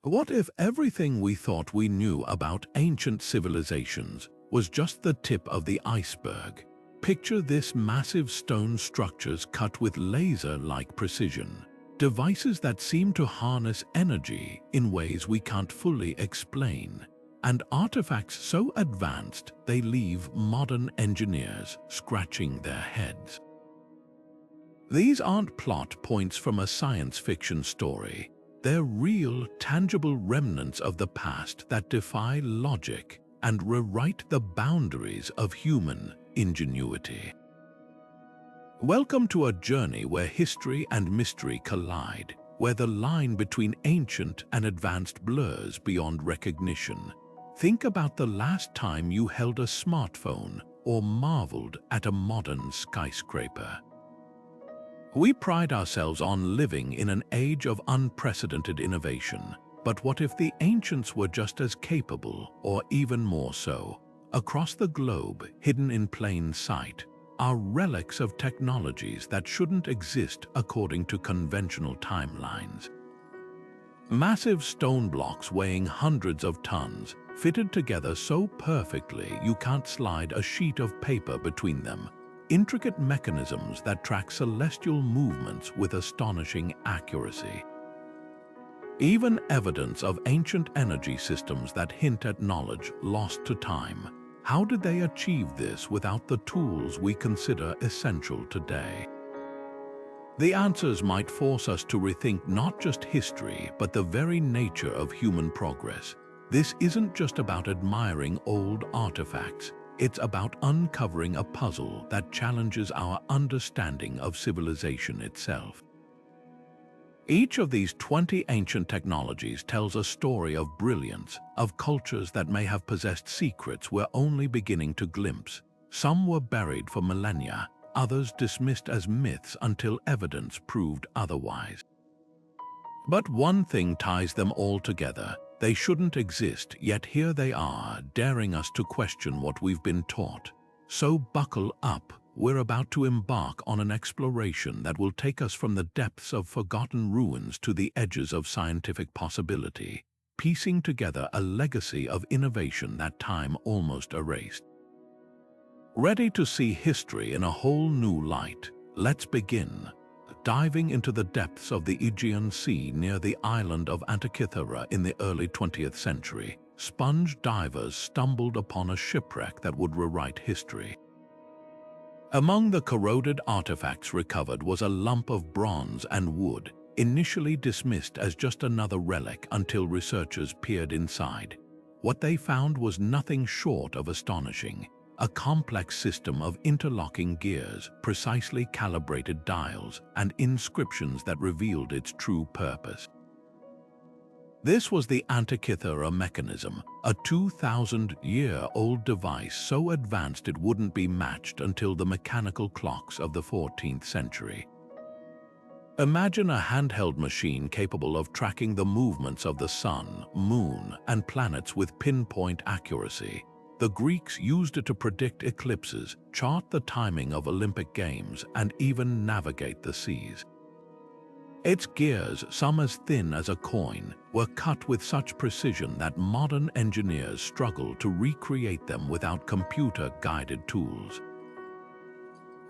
What if everything we thought we knew about ancient civilizations was just the tip of the iceberg? Picture this: massive stone structures cut with laser-like precision, devices that seem to harness energy in ways we can't fully explain, and artifacts so advanced they leave modern engineers scratching their heads. These aren't plot points from a science fiction story. They're real, tangible remnants of the past that defy logic and rewrite the boundaries of human ingenuity. Welcome to a journey where history and mystery collide, where the line between ancient and advanced blurs beyond recognition. Think about the last time you held a smartphone or marveled at a modern skyscraper. We pride ourselves on living in an age of unprecedented innovation, but what if the ancients were just as capable, or even more so? Across the globe, hidden in plain sight, are relics of technologies that shouldn't exist according to conventional timelines. Massive stone blocks weighing hundreds of tons, fitted together so perfectly you can't slide a sheet of paper between them. Intricate mechanisms that track celestial movements with astonishing accuracy. Even evidence of ancient energy systems that hint at knowledge lost to time. How did they achieve this without the tools we consider essential today? The answers might force us to rethink not just history, but the very nature of human progress. This isn't just about admiring old artifacts. It's about uncovering a puzzle that challenges our understanding of civilization itself. Each of these 20 ancient technologies tells a story of brilliance, of cultures that may have possessed secrets we're only beginning to glimpse. Some were buried for millennia, others dismissed as myths until evidence proved otherwise. But one thing ties them all together. They shouldn't exist, yet here they are, daring us to question what we've been taught. So buckle up, we're about to embark on an exploration that will take us from the depths of forgotten ruins to the edges of scientific possibility, piecing together a legacy of innovation that time almost erased. Ready to see history in a whole new light? Let's begin. Diving into the depths of the Aegean Sea near the island of Antikythera in the early 20th century, sponge divers stumbled upon a shipwreck that would rewrite history. Among the corroded artifacts recovered was a lump of bronze and wood, initially dismissed as just another relic until researchers peered inside. What they found was nothing short of astonishing. A complex system of interlocking gears, precisely calibrated dials, and inscriptions that revealed its true purpose. This was the Antikythera Mechanism, a 2,000-year-old device so advanced it wouldn't be matched until the mechanical clocks of the 14th century. Imagine a handheld machine capable of tracking the movements of the sun, moon, and planets with pinpoint accuracy. The Greeks used it to predict eclipses, chart the timing of Olympic Games, and even navigate the seas. Its gears, some as thin as a coin, were cut with such precision that modern engineers struggle to recreate them without computer-guided tools.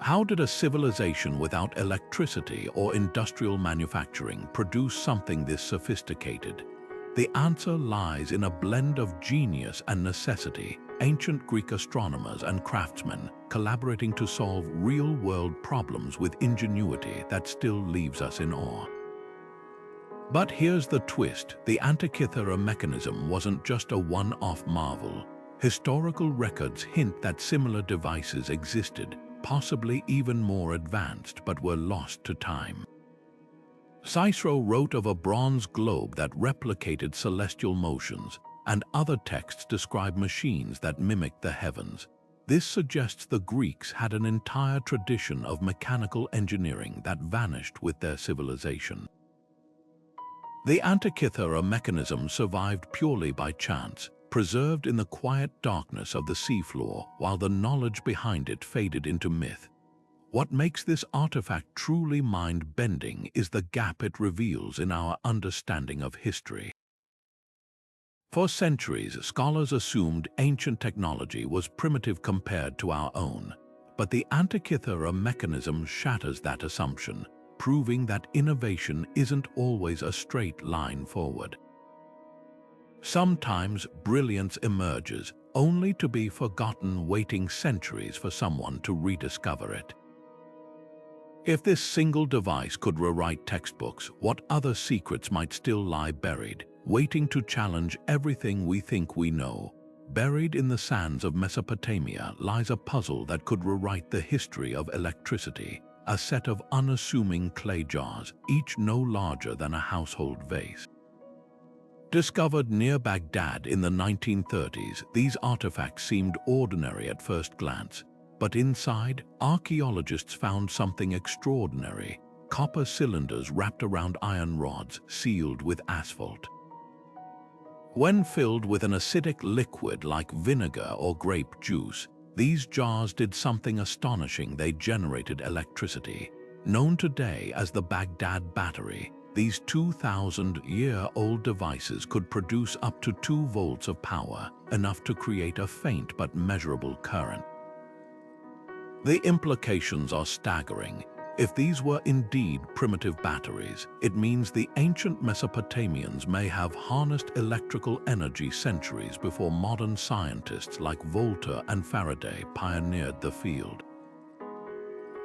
How did a civilization without electricity or industrial manufacturing produce something this sophisticated? The answer lies in a blend of genius and necessity. Ancient Greek astronomers and craftsmen collaborating to solve real-world problems with ingenuity that still leaves us in awe. But here's the twist: the Antikythera Mechanism wasn't just a one-off marvel. Historical records hint that similar devices existed, possibly even more advanced, but were lost to time. Cicero wrote of a bronze globe that replicated celestial motions, and other texts describe machines that mimicked the heavens. This suggests the Greeks had an entire tradition of mechanical engineering that vanished with their civilization. The Antikythera Mechanism survived purely by chance, preserved in the quiet darkness of the seafloor, while the knowledge behind it faded into myth. What makes this artifact truly mind-bending is the gap it reveals in our understanding of history. For centuries, scholars assumed ancient technology was primitive compared to our own, but the Antikythera mechanism shatters that assumption, proving that innovation isn't always a straight line forward. Sometimes brilliance emerges, only to be forgotten, waiting centuries for someone to rediscover it. If this single device could rewrite textbooks, what other secrets might still lie buried, waiting to challenge everything we think we know? Buried in the sands of Mesopotamia lies a puzzle that could rewrite the history of electricity, a set of unassuming clay jars, each no larger than a household vase. Discovered near Baghdad in the 1930s, these artifacts seemed ordinary at first glance, but inside, archaeologists found something extraordinary: copper cylinders wrapped around iron rods, sealed with asphalt. When filled with an acidic liquid like vinegar or grape juice, these jars did something astonishing. They generated electricity. Known today as the Baghdad Battery, these 2,000-year-old devices could produce up to 2 volts of power, enough to create a faint but measurable current. The implications are staggering. If these were indeed primitive batteries, it means the ancient Mesopotamians may have harnessed electrical energy centuries before modern scientists like Volta and Faraday pioneered the field.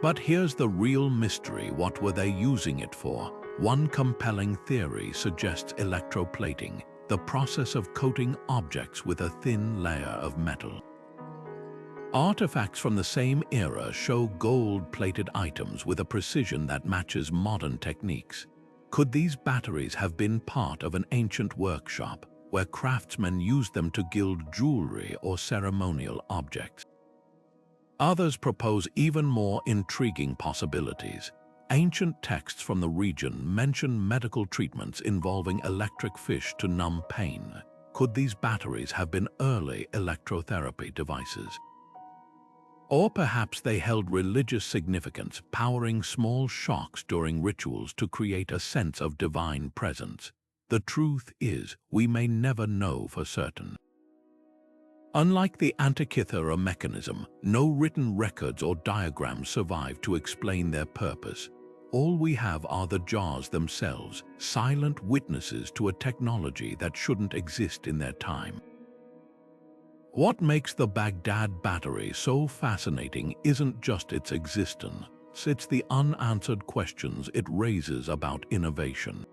But here's the real mystery: what were they using it for? One compelling theory suggests electroplating, the process of coating objects with a thin layer of metal. Artifacts from the same era show gold-plated items with a precision that matches modern techniques. Could these batteries have been part of an ancient workshop where craftsmen used them to gild jewelry or ceremonial objects? Others propose even more intriguing possibilities. Ancient texts from the region mention medical treatments involving electric fish to numb pain. Could these batteries have been early electrotherapy devices? Or perhaps they held religious significance, powering small shocks during rituals to create a sense of divine presence. The truth is, we may never know for certain. Unlike the Antikythera mechanism, no written records or diagrams survive to explain their purpose. All we have are the jars themselves, silent witnesses to a technology that shouldn't exist in their time. What makes the Baghdad Battery so fascinating isn't just its existence, it's the unanswered questions it raises about innovation.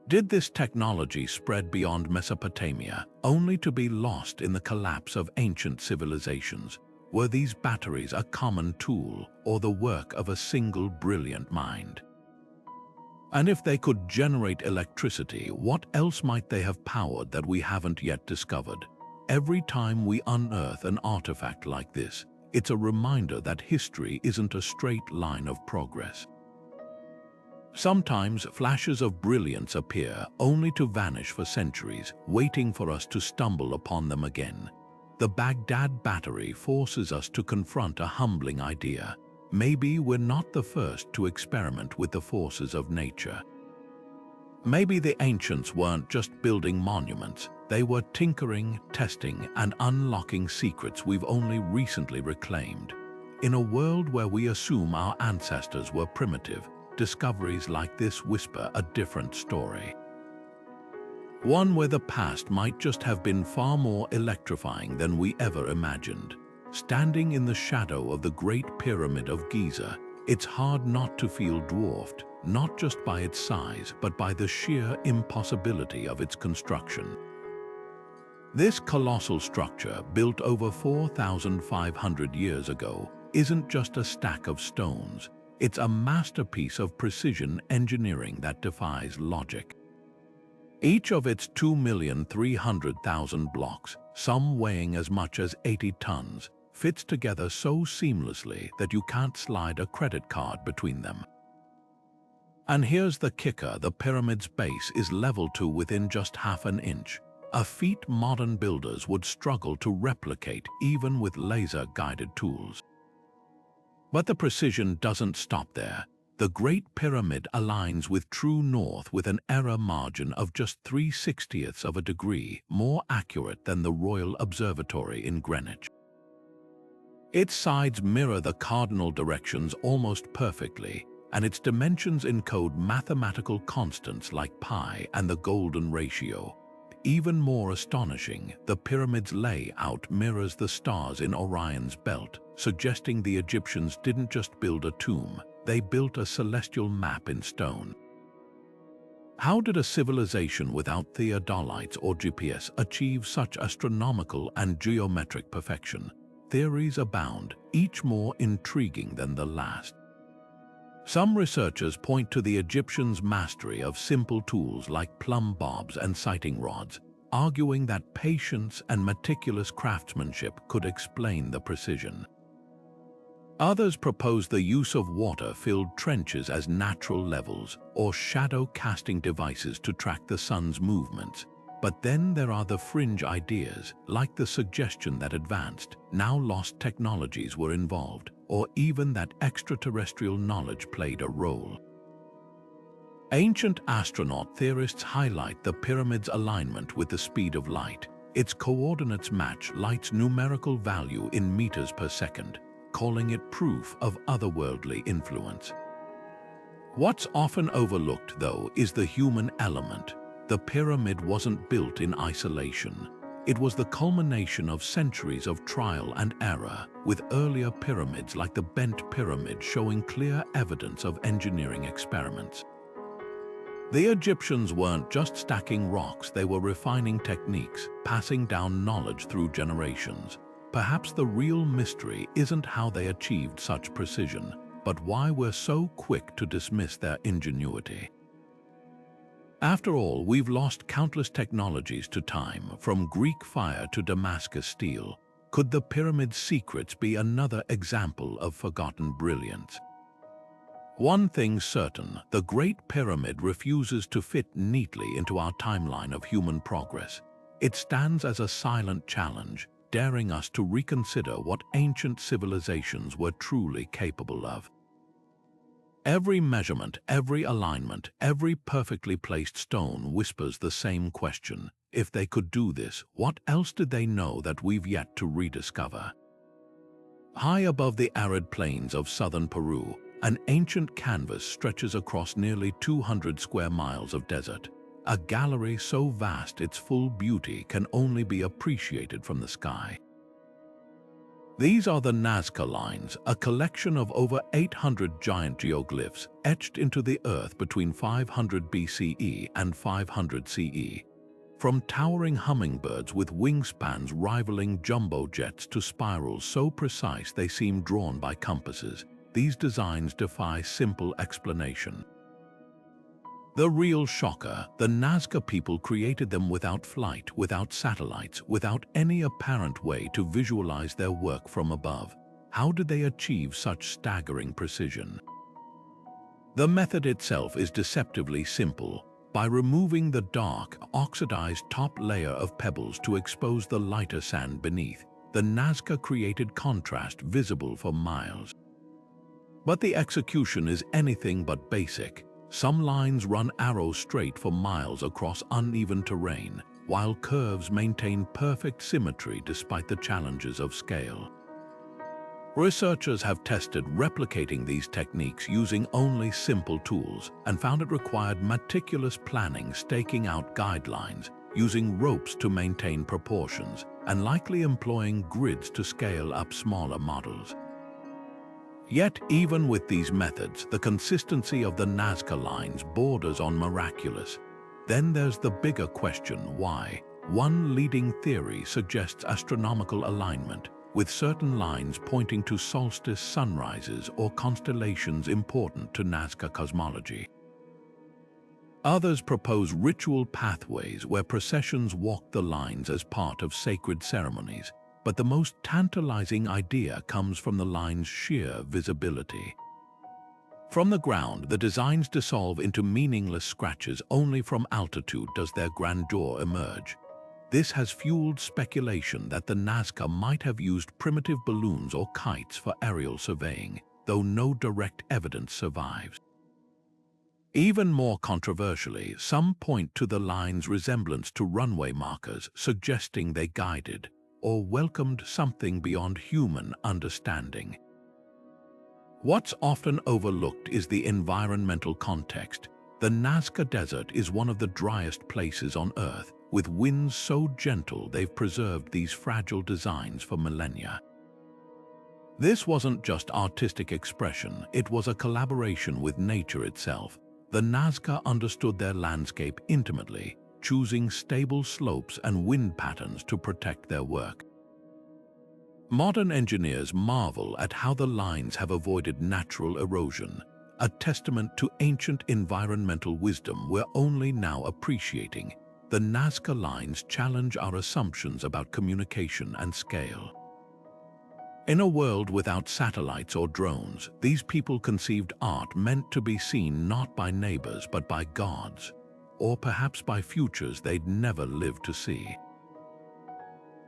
Did this technology spread beyond Mesopotamia, only to be lost in the collapse of ancient civilizations? Were these batteries a common tool, or the work of a single brilliant mind? And if they could generate electricity, what else might they have powered that we haven't yet discovered? Every time we unearth an artifact like this, it's a reminder that history isn't a straight line of progress. Sometimes flashes of brilliance appear, only to vanish for centuries, waiting for us to stumble upon them again. The Baghdad Battery forces us to confront a humbling idea. Maybe we're not the first to experiment with the forces of nature. Maybe the ancients weren't just building monuments. They were tinkering, testing, and unlocking secrets we've only recently reclaimed. In a world where we assume our ancestors were primitive, discoveries like this whisper a different story. One where the past might just have been far more electrifying than we ever imagined. Standing in the shadow of the Great Pyramid of Giza, it's hard not to feel dwarfed, not just by its size, but by the sheer impossibility of its construction. This colossal structure, built over 4,500 years ago, isn't just a stack of stones. It's a masterpiece of precision engineering that defies logic. Each of its 2,300,000 blocks, some weighing as much as 80 tons, fits together so seamlessly that you can't slide a credit card between them. And here's the kicker: the pyramid's base is leveled to within just half an inch. A feat modern builders would struggle to replicate even with laser-guided tools. But the precision doesn't stop there. The Great Pyramid aligns with true north with an error margin of just 3/60ths of a degree, more accurate than the Royal Observatory in Greenwich. Its sides mirror the cardinal directions almost perfectly, and its dimensions encode mathematical constants like pi and the golden ratio. Even more astonishing, the pyramid's layout mirrors the stars in Orion's belt, suggesting the Egyptians didn't just build a tomb, they built a celestial map in stone. How did a civilization without theodolites or GPS achieve such astronomical and geometric perfection? Theories abound, each more intriguing than the last. Some researchers point to the Egyptians' mastery of simple tools like plumb bobs and sighting rods, arguing that patience and meticulous craftsmanship could explain the precision. Others propose the use of water-filled trenches as natural levels or shadow-casting devices to track the sun's movements. But then there are the fringe ideas, like the suggestion that advanced, now lost technologies were involved, or even that extraterrestrial knowledge played a role. Ancient astronaut theorists highlight the pyramid's alignment with the speed of light. Its coordinates match light's numerical value in meters per second, calling it proof of otherworldly influence. What's often overlooked, though, is the human element. The pyramid wasn't built in isolation. It was the culmination of centuries of trial and error, with earlier pyramids like the Bent Pyramid showing clear evidence of engineering experiments. The Egyptians weren't just stacking rocks, they were refining techniques, passing down knowledge through generations. Perhaps the real mystery isn't how they achieved such precision, but why we're so quick to dismiss their ingenuity. After all, we've lost countless technologies to time, from Greek fire to Damascus steel. Could the pyramid's secrets be another example of forgotten brilliance? One thing's certain, the Great Pyramid refuses to fit neatly into our timeline of human progress. It stands as a silent challenge, daring us to reconsider what ancient civilizations were truly capable of. Every measurement, every alignment, every perfectly placed stone whispers the same question. If they could do this, what else did they know that we've yet to rediscover? High above the arid plains of southern Peru, an ancient canvas stretches across nearly 200 square miles of desert. A gallery so vast its full beauty can only be appreciated from the sky. These are the Nazca lines, a collection of over 800 giant geoglyphs etched into the earth between 500 BCE and 500 CE. From towering hummingbirds with wingspans rivaling jumbo jets to spirals so precise they seem drawn by compasses, these designs defy simple explanation. The real shocker, the Nazca people created them without flight, without satellites, without any apparent way to visualize their work from above. How did they achieve such staggering precision? The method itself is deceptively simple. By removing the dark, oxidized top layer of pebbles to expose the lighter sand beneath, the Nazca created contrast visible for miles. But the execution is anything but basic. Some lines run arrow straight for miles across uneven terrain, while curves maintain perfect symmetry despite the challenges of scale. Researchers have tested replicating these techniques using only simple tools and found it required meticulous planning, staking out guidelines, using ropes to maintain proportions, and likely employing grids to scale up smaller models. Yet, even with these methods, the consistency of the Nazca lines borders on miraculous. Then there's the bigger question, why? One leading theory suggests astronomical alignment, with certain lines pointing to solstice sunrises or constellations important to Nazca cosmology. Others propose ritual pathways where processions walk the lines as part of sacred ceremonies. But the most tantalizing idea comes from the line's sheer visibility. From the ground, the designs dissolve into meaningless scratches. Only from altitude does their grandeur emerge. This has fueled speculation that the Nazca might have used primitive balloons or kites for aerial surveying, though no direct evidence survives. Even more controversially, some point to the line's resemblance to runway markers, suggesting they guided or welcomed something beyond human understanding. What's often overlooked is the environmental context. The Nazca Desert is one of the driest places on Earth, with winds so gentle they've preserved these fragile designs for millennia. This wasn't just artistic expression, it was a collaboration with nature itself. The Nazca understood their landscape intimately, choosing stable slopes and wind patterns to protect their work. Modern engineers marvel at how the lines have avoided natural erosion, a testament to ancient environmental wisdom we're only now appreciating. The Nazca lines challenge our assumptions about communication and scale. In a world without satellites or drones, these people conceived art meant to be seen not by neighbors but by gods, or perhaps by futures they'd never live to see.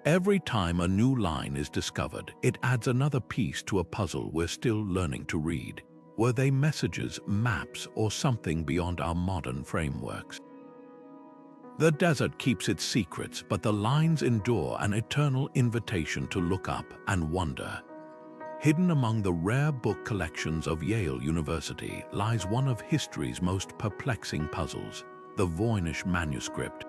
Every time a new line is discovered, it adds another piece to a puzzle we're still learning to read. Were they messages, maps, or something beyond our modern frameworks? The desert keeps its secrets, but the lines endure an eternal invitation to look up and wonder. Hidden among the rare book collections of Yale University lies one of history's most perplexing puzzles, the Voynich Manuscript.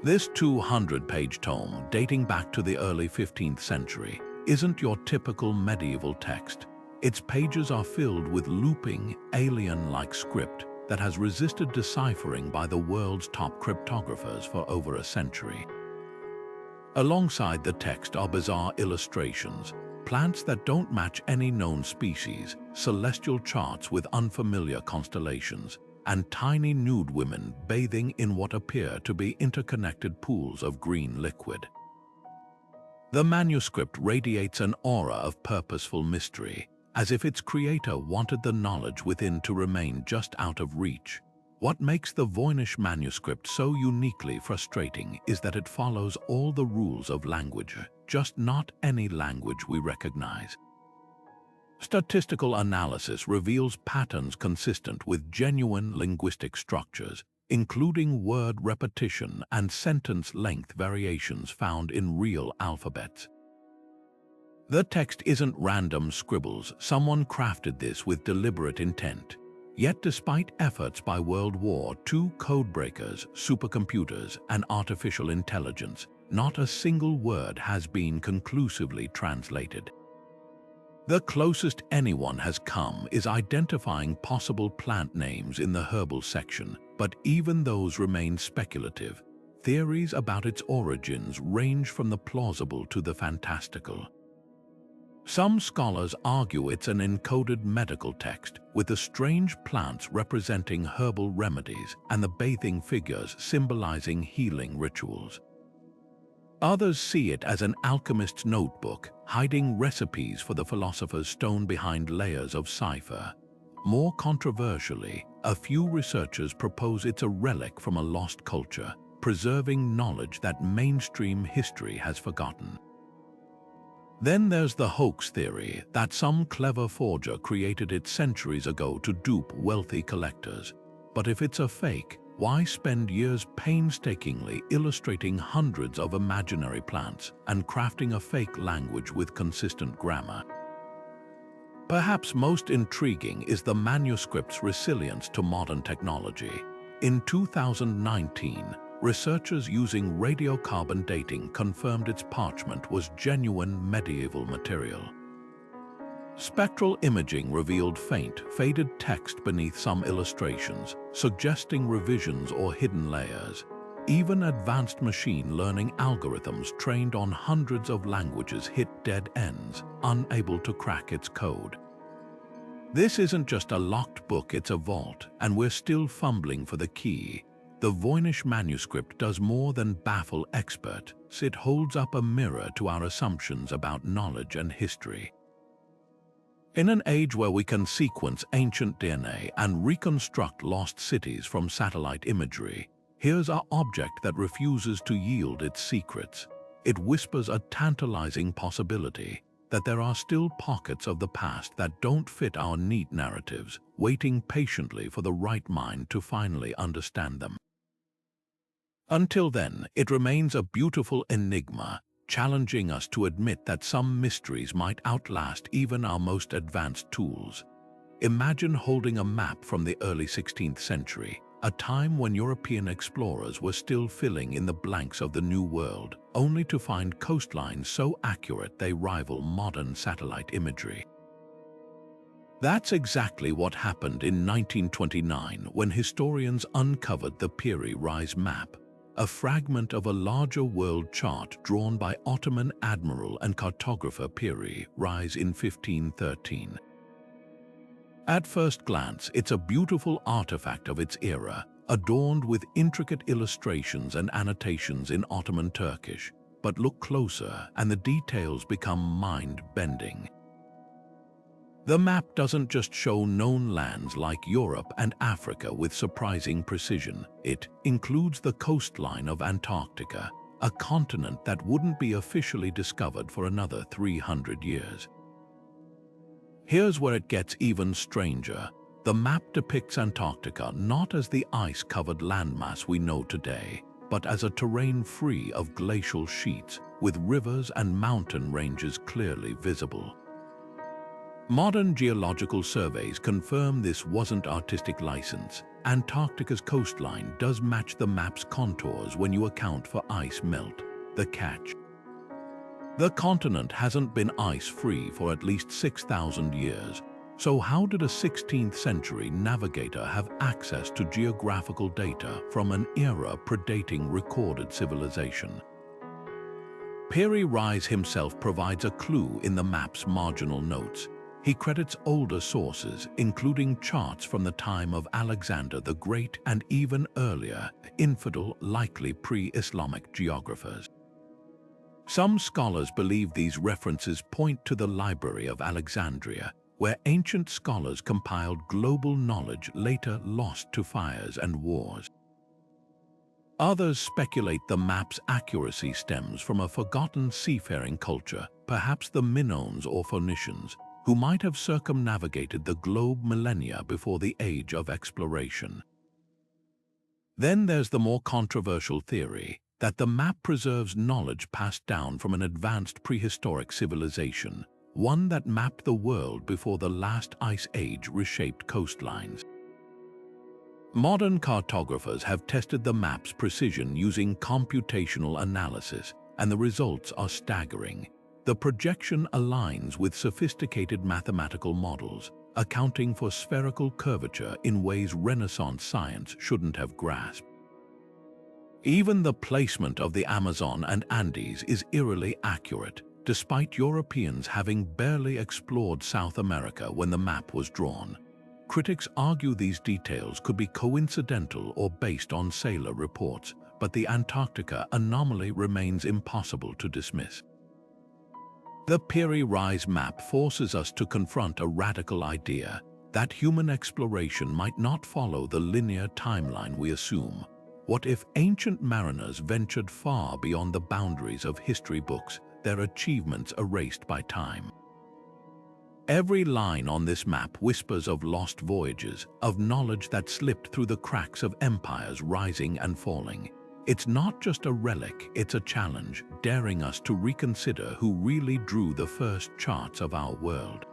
This 200-page tome, dating back to the early 15th century, isn't your typical medieval text. Its pages are filled with looping, alien-like script that has resisted deciphering by the world's top cryptographers for over a century. Alongside the text are bizarre illustrations, plants that don't match any known species, celestial charts with unfamiliar constellations, and tiny nude women bathing in what appear to be interconnected pools of green liquid. The manuscript radiates an aura of purposeful mystery, as if its creator wanted the knowledge within to remain just out of reach. What makes the Voynich manuscript so uniquely frustrating is that it follows all the rules of language, just not any language we recognize. Statistical analysis reveals patterns consistent with genuine linguistic structures, including word repetition and sentence length variations found in real alphabets. The text isn't random scribbles, someone crafted this with deliberate intent. Yet despite efforts by World War II codebreakers, supercomputers, and artificial intelligence, not a single word has been conclusively translated. The closest anyone has come is identifying possible plant names in the herbal section, but even those remain speculative. Theories about its origins range from the plausible to the fantastical. Some scholars argue it's an encoded medical text, with the strange plants representing herbal remedies and the bathing figures symbolizing healing rituals. Others see it as an alchemist's notebook, hiding recipes for the philosopher's stone behind layers of cipher. More controversially, a few researchers propose it's a relic from a lost culture, preserving knowledge that mainstream history has forgotten. Then there's the hoax theory that some clever forger created it centuries ago to dupe wealthy collectors. But if it's a fake, why spend years painstakingly illustrating hundreds of imaginary plants and crafting a fake language with consistent grammar? Perhaps most intriguing is the manuscript's resilience to modern technology. In 2019, researchers using radiocarbon dating confirmed its parchment was genuine medieval material. Spectral imaging revealed faint, faded text beneath some illustrations, suggesting revisions or hidden layers. Even advanced machine learning algorithms trained on hundreds of languages hit dead ends, unable to crack its code. This isn't just a locked book, it's a vault, and we're still fumbling for the key. The Voynich manuscript does more than baffle experts. It holds up a mirror to our assumptions about knowledge and history. In an age where we can sequence ancient DNA and reconstruct lost cities from satellite imagery, here's an object that refuses to yield its secrets. It whispers a tantalizing possibility that there are still pockets of the past that don't fit our neat narratives, waiting patiently for the right mind to finally understand them. Until then, it remains a beautiful enigma, challenging us to admit that some mysteries might outlast even our most advanced tools. Imagine holding a map from the early 16th century, a time when European explorers were still filling in the blanks of the New World, only to find coastlines so accurate they rival modern satellite imagery. That's exactly what happened in 1929 when historians uncovered the Piri Reis Map, a fragment of a larger world chart drawn by Ottoman admiral and cartographer Piri Reis in 1513. At first glance, it's a beautiful artifact of its era, adorned with intricate illustrations and annotations in Ottoman Turkish. But look closer, and the details become mind-bending. The map doesn't just show known lands like Europe and Africa with surprising precision. It includes the coastline of Antarctica, a continent that wouldn't be officially discovered for another 300 years. Here's where it gets even stranger. The map depicts Antarctica not as the ice-covered landmass we know today, but as a terrain free of glacial sheets, with rivers and mountain ranges clearly visible. Modern geological surveys confirm this wasn't artistic license. Antarctica's coastline does match the map's contours when you account for ice melt. The catch: the continent hasn't been ice-free for at least 6,000 years. So how did a 16th century navigator have access to geographical data from an era predating recorded civilization? Piri Reis himself provides a clue in the map's marginal notes. He credits older sources, including charts from the time of Alexander the Great and even earlier, infidel, likely pre-Islamic geographers. Some scholars believe these references point to the Library of Alexandria, where ancient scholars compiled global knowledge later lost to fires and wars. Others speculate the map's accuracy stems from a forgotten seafaring culture, perhaps the Minoans or Phoenicians, who might have circumnavigated the globe millennia before the age of exploration. Then there's the more controversial theory that the map preserves knowledge passed down from an advanced prehistoric civilization, one that mapped the world before the last ice age reshaped coastlines. Modern cartographers have tested the map's precision using computational analysis, and the results are staggering. The projection aligns with sophisticated mathematical models, accounting for spherical curvature in ways Renaissance science shouldn't have grasped. Even the placement of the Amazon and Andes is eerily accurate, despite Europeans having barely explored South America when the map was drawn. Critics argue these details could be coincidental or based on sailor reports, but the Antarctica anomaly remains impossible to dismiss. The Piri Reis Map forces us to confront a radical idea that human exploration might not follow the linear timeline we assume. What if ancient mariners ventured far beyond the boundaries of history books, their achievements erased by time? Every line on this map whispers of lost voyages, of knowledge that slipped through the cracks of empires rising and falling. It's not just a relic, it's a challenge, daring us to reconsider who really drew the first charts of our world.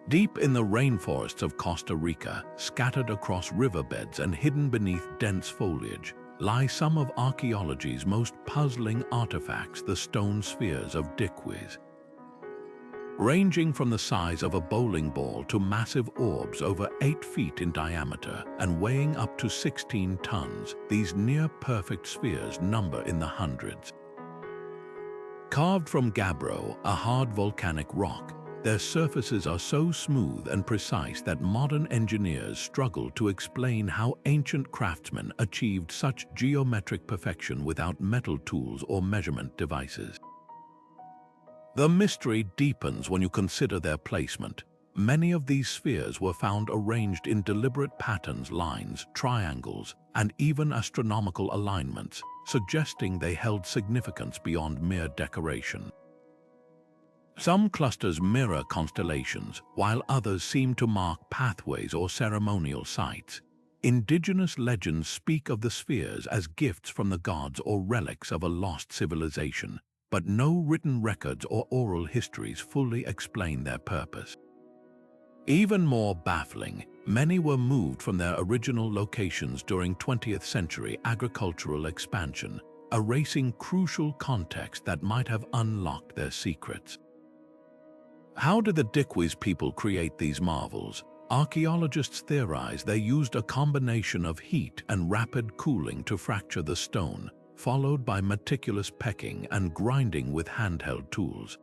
Deep in the rainforests of Costa Rica, scattered across riverbeds and hidden beneath dense foliage, lie some of archaeology's most puzzling artifacts, the stone spheres of Diquis. Ranging from the size of a bowling ball to massive orbs over 8 feet in diameter and weighing up to 16 tons, these near-perfect spheres number in the hundreds. Carved from gabbro, a hard volcanic rock, their surfaces are so smooth and precise that modern engineers struggle to explain how ancient craftsmen achieved such geometric perfection without metal tools or measurement devices. The mystery deepens when you consider their placement. Many of these spheres were found arranged in deliberate patterns, lines, triangles, and even astronomical alignments, suggesting they held significance beyond mere decoration. Some clusters mirror constellations, while others seem to mark pathways or ceremonial sites. Indigenous legends speak of the spheres as gifts from the gods or relics of a lost civilization, but no written records or oral histories fully explain their purpose. Even more baffling, many were moved from their original locations during 20th century agricultural expansion, erasing crucial context that might have unlocked their secrets. How did the Diquis people create these marvels? Archaeologists theorize they used a combination of heat and rapid cooling to fracture the stone, followed by meticulous pecking and grinding with handheld tools.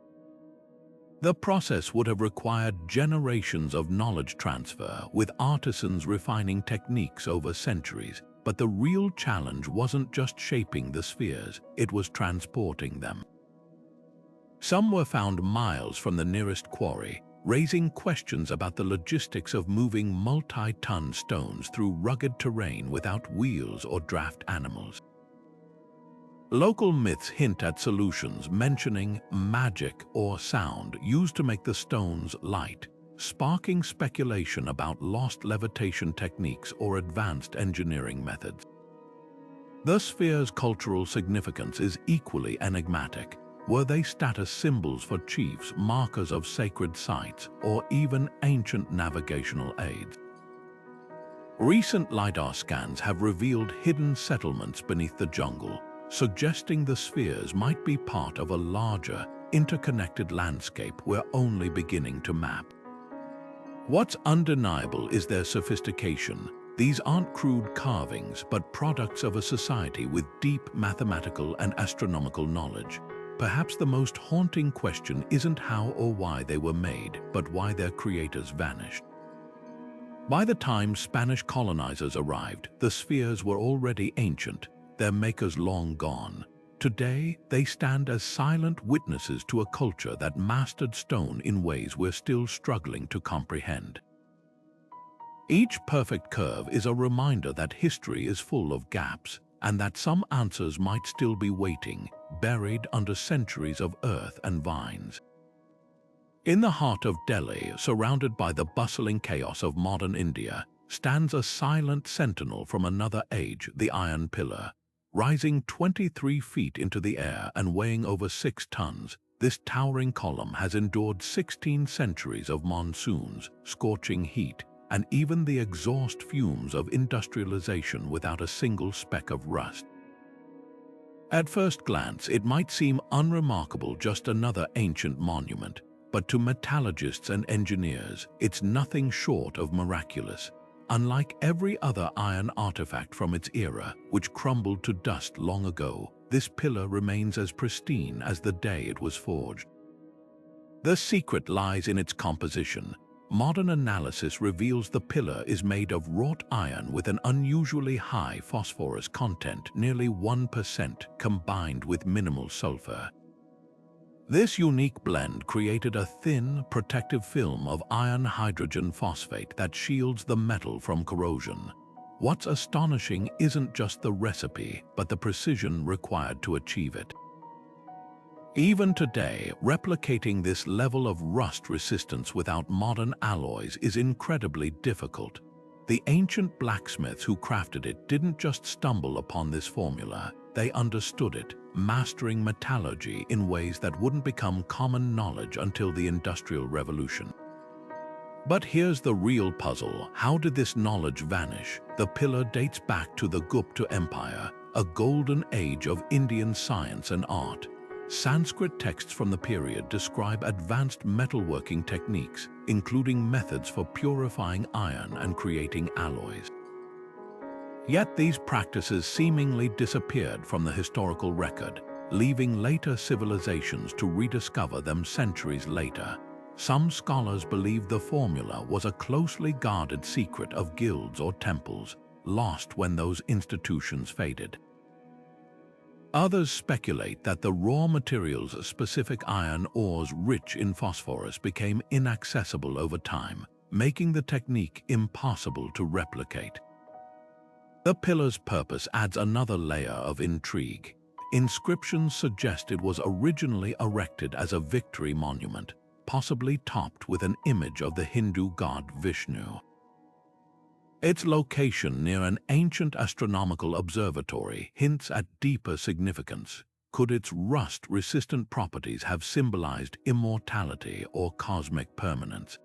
The process would have required generations of knowledge transfer, with artisans refining techniques over centuries. But the real challenge wasn't just shaping the spheres, it was transporting them. Some were found miles from the nearest quarry, raising questions about the logistics of moving multi-ton stones through rugged terrain without wheels or draft animals. Local myths hint at solutions, mentioning magic or sound used to make the stones light, sparking speculation about lost levitation techniques or advanced engineering methods. The sphere's cultural significance is equally enigmatic. Were they status symbols for chiefs, markers of sacred sites, or even ancient navigational aids? Recent LiDAR scans have revealed hidden settlements beneath the jungle, suggesting the spheres might be part of a larger, interconnected landscape we're only beginning to map. What's undeniable is their sophistication. These aren't crude carvings, but products of a society with deep mathematical and astronomical knowledge. Perhaps the most haunting question isn't how or why they were made, but why their creators vanished. By the time Spanish colonizers arrived, the spheres were already ancient, their makers long gone. Today, they stand as silent witnesses to a culture that mastered stone in ways we're still struggling to comprehend. Each perfect curve is a reminder that history is full of gaps, and that some answers might still be waiting, buried under centuries of earth and vines. In the heart of Delhi, surrounded by the bustling chaos of modern India, stands a silent sentinel from another age, the Iron Pillar. Rising 23 feet into the air and weighing over 6 tons, this towering column has endured 16 centuries of monsoons, scorching heat, and even the exhaust fumes of industrialization without a single speck of rust. At first glance, it might seem unremarkable, just another ancient monument, but to metallurgists and engineers, it's nothing short of miraculous. Unlike every other iron artifact from its era, which crumbled to dust long ago, this pillar remains as pristine as the day it was forged. The secret lies in its composition. Modern analysis reveals the pillar is made of wrought iron with an unusually high phosphorus content, nearly 1%, combined with minimal sulfur. This unique blend created a thin, protective film of iron-hydrogen phosphate that shields the metal from corrosion. What's astonishing isn't just the recipe, but the precision required to achieve it. Even today, replicating this level of rust resistance without modern alloys is incredibly difficult. The ancient blacksmiths who crafted it didn't just stumble upon this formula, they understood it, mastering metallurgy in ways that wouldn't become common knowledge until the Industrial Revolution. But here's the real puzzle: how did this knowledge vanish? The pillar dates back to the Gupta Empire, a golden age of Indian science and art. Sanskrit texts from the period describe advanced metalworking techniques, including methods for purifying iron and creating alloys. Yet these practices seemingly disappeared from the historical record, leaving later civilizations to rediscover them centuries later. Some scholars believe the formula was a closely guarded secret of guilds or temples, lost when those institutions faded. Others speculate that the raw materials, specific iron ores rich in phosphorus, became inaccessible over time, making the technique impossible to replicate. The pillar's purpose adds another layer of intrigue. Inscriptions suggest it was originally erected as a victory monument, possibly topped with an image of the Hindu god Vishnu. Its location near an ancient astronomical observatory hints at deeper significance. Could its rust-resistant properties have symbolized immortality or cosmic permanence?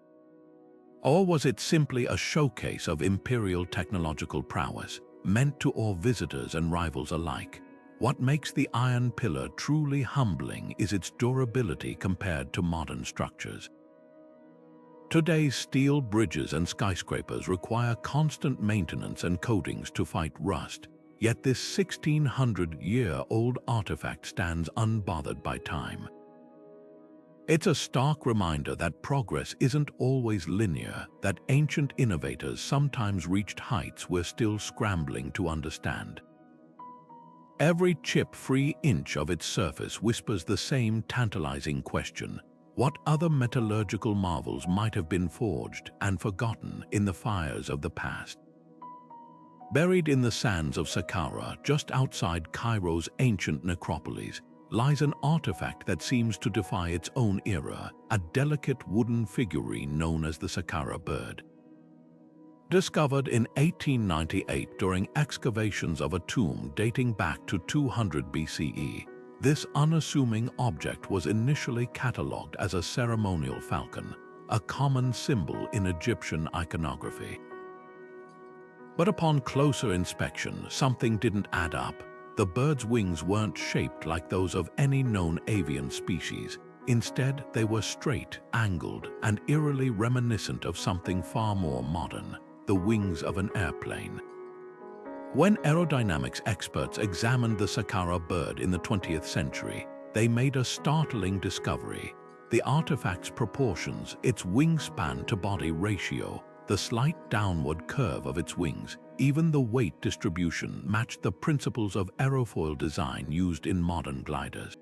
Or was it simply a showcase of imperial technological prowess, meant to awe visitors and rivals alike? What makes the iron pillar truly humbling is its durability compared to modern structures. Today's steel bridges and skyscrapers require constant maintenance and coatings to fight rust, yet this 1600-year-old artifact stands unbothered by time. It's a stark reminder that progress isn't always linear, that ancient innovators sometimes reached heights we're still scrambling to understand. Every chip-free inch of its surface whispers the same tantalizing question: what other metallurgical marvels might have been forged and forgotten in the fires of the past? Buried in the sands of Sakara, just outside Cairo's ancient necropolis, lies an artifact that seems to defy its own era, a delicate wooden figurine known as the Saqqara Bird. Discovered in 1898 during excavations of a tomb dating back to 200 BCE, this unassuming object was initially catalogued as a ceremonial falcon, a common symbol in Egyptian iconography. But upon closer inspection, something didn't add up. The bird's wings weren't shaped like those of any known avian species. Instead, they were straight, angled, and eerily reminiscent of something far more modern: the wings of an airplane. When aerodynamics experts examined the Saqqara bird in the 20th century, they made a startling discovery. The artifact's proportions, its wingspan-to-body ratio, the slight downward curve of its wings, even the weight distribution matched the principles of aerofoil design used in modern gliders.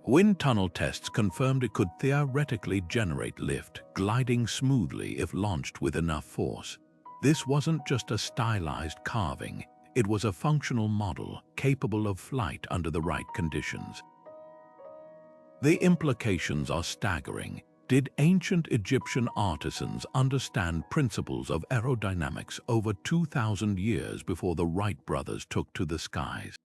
Wind tunnel tests confirmed it could theoretically generate lift, gliding smoothly if launched with enough force. This wasn't just a stylized carving, it was a functional model capable of flight under the right conditions. The implications are staggering. Did ancient Egyptian artisans understand principles of aerodynamics over 2,000 years before the Wright brothers took to the skies?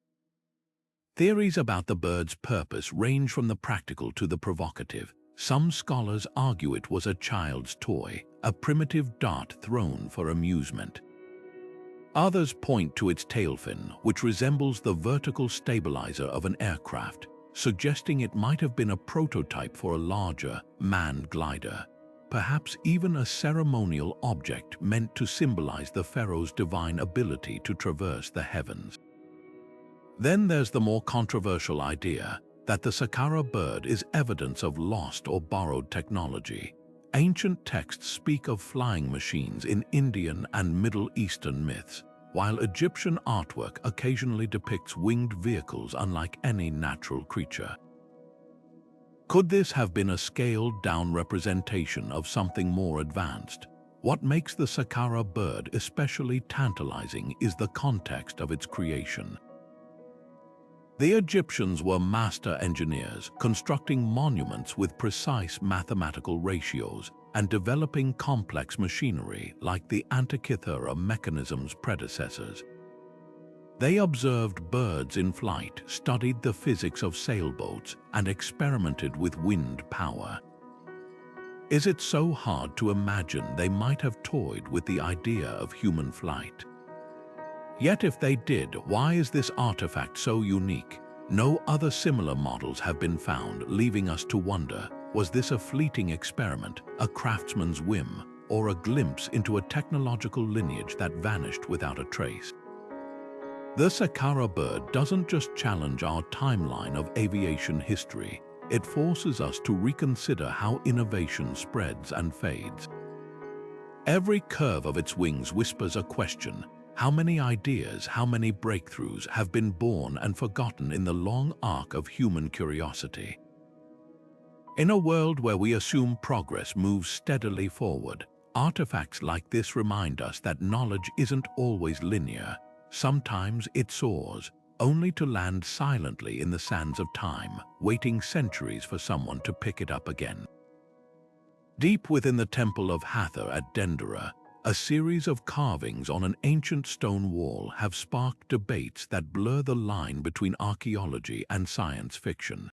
Theories about the bird's purpose range from the practical to the provocative. Some scholars argue it was a child's toy, a primitive dart thrown for amusement. Others point to its tailfin, which resembles the vertical stabilizer of an aircraft, suggesting it might have been a prototype for a larger, manned glider, perhaps even a ceremonial object meant to symbolize the pharaoh's divine ability to traverse the heavens. Then there's the more controversial idea that the Saqqara bird is evidence of lost or borrowed technology. Ancient texts speak of flying machines in Indian and Middle Eastern myths, while Egyptian artwork occasionally depicts winged vehicles unlike any natural creature. Could this have been a scaled-down representation of something more advanced? What makes the Saqqara bird especially tantalizing is the context of its creation. The Egyptians were master engineers, constructing monuments with precise mathematical ratios and developing complex machinery like the Antikythera Mechanism's predecessors. They observed birds in flight, studied the physics of sailboats, and experimented with wind power. Is it so hard to imagine they might have toyed with the idea of human flight? Yet if they did, why is this artifact so unique? No other similar models have been found, leaving us to wonder, was this a fleeting experiment, a craftsman's whim, or a glimpse into a technological lineage that vanished without a trace? The Saqqara bird doesn't just challenge our timeline of aviation history, it forces us to reconsider how innovation spreads and fades. Every curve of its wings whispers a question. How many ideas, how many breakthroughs have been born and forgotten in the long arc of human curiosity? In a world where we assume progress moves steadily forward, artifacts like this remind us that knowledge isn't always linear. Sometimes it soars, only to land silently in the sands of time, waiting centuries for someone to pick it up again. Deep within the temple of Hathor at Dendera, a series of carvings on an ancient stone wall have sparked debates that blur the line between archaeology and science fiction.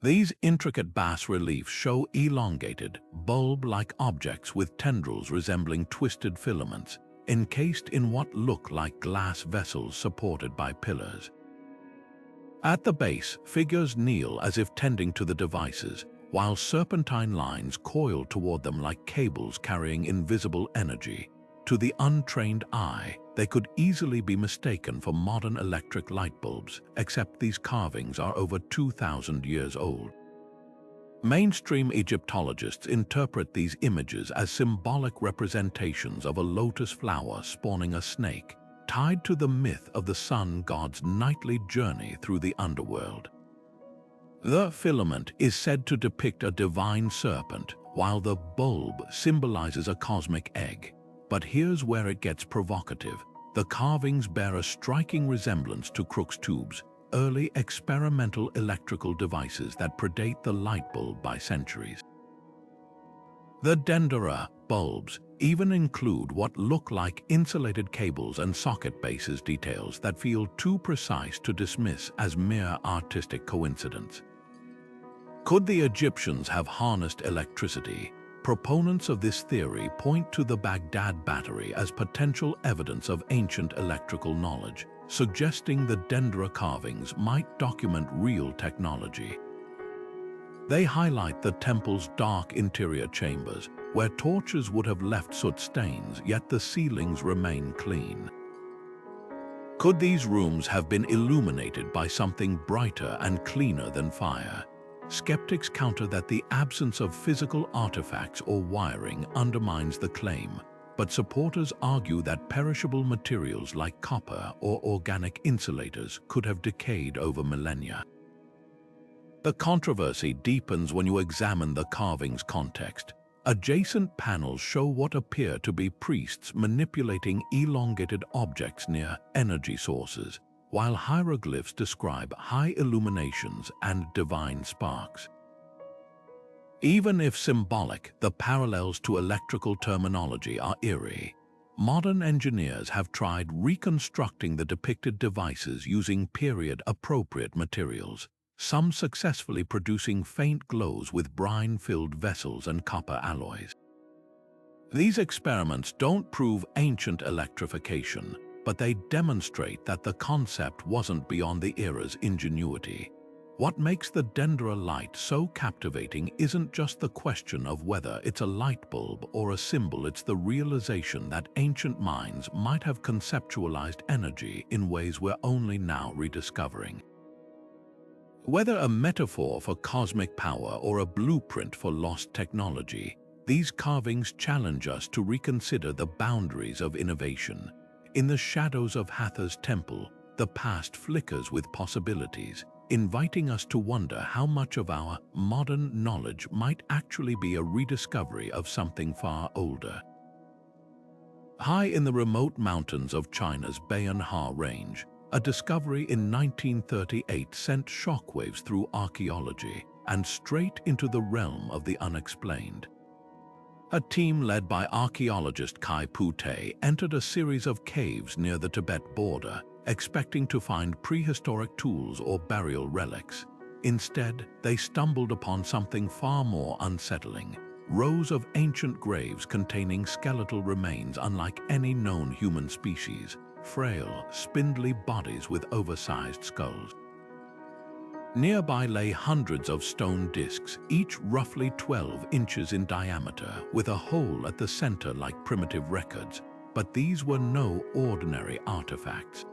These intricate bas-reliefs show elongated, bulb-like objects with tendrils resembling twisted filaments, encased in what look like glass vessels supported by pillars. At the base, figures kneel as if tending to the devices, while serpentine lines coil toward them like cables carrying invisible energy. To the untrained eye, they could easily be mistaken for modern electric light bulbs, except these carvings are over 2,000 years old. Mainstream Egyptologists interpret these images as symbolic representations of a lotus flower spawning a snake, tied to the myth of the sun god's nightly journey through the underworld. The filament is said to depict a divine serpent, while the bulb symbolizes a cosmic egg. But here's where it gets provocative. The carvings bear a striking resemblance to Crookes tubes, early experimental electrical devices that predate the light bulb by centuries. The Dendera bulbs even include what look like insulated cables and socket bases, details that feel too precise to dismiss as mere artistic coincidence. Could the Egyptians have harnessed electricity? Proponents of this theory point to the Baghdad Battery as potential evidence of ancient electrical knowledge, suggesting the Dendera carvings might document real technology. They highlight the temple's dark interior chambers, where torches would have left soot stains, yet the ceilings remain clean. Could these rooms have been illuminated by something brighter and cleaner than fire? Skeptics counter that the absence of physical artifacts or wiring undermines the claim, but supporters argue that perishable materials like copper or organic insulators could have decayed over millennia. The controversy deepens when you examine the carving's context. Adjacent panels show what appear to be priests manipulating elongated objects near energy sources, while hieroglyphs describe high illuminations and divine sparks. Even if symbolic, the parallels to electrical terminology are eerie. Modern engineers have tried reconstructing the depicted devices using period-appropriate materials, some successfully producing faint glows with brine-filled vessels and copper alloys. These experiments don't prove ancient electrification, but they demonstrate that the concept wasn't beyond the era's ingenuity. What makes the Dendera light so captivating isn't just the question of whether it's a light bulb or a symbol, it's the realization that ancient minds might have conceptualized energy in ways we're only now rediscovering. Whether a metaphor for cosmic power or a blueprint for lost technology, these carvings challenge us to reconsider the boundaries of innovation. In the shadows of Hathor's temple, the past flickers with possibilities, inviting us to wonder how much of our modern knowledge might actually be a rediscovery of something far older. High in the remote mountains of China's Bayan-Ha range, a discovery in 1938 sent shockwaves through archaeology and straight into the realm of the unexplained. A team led by archaeologist Kai Pu-Te entered a series of caves near the Tibet border, expecting to find prehistoric tools or burial relics. Instead, they stumbled upon something far more unsettling: rows of ancient graves containing skeletal remains unlike any known human species, frail, spindly bodies with oversized skulls. Nearby lay hundreds of stone discs, each roughly 12 inches in diameter, with a hole at the center like primitive records, but these were no ordinary artifacts.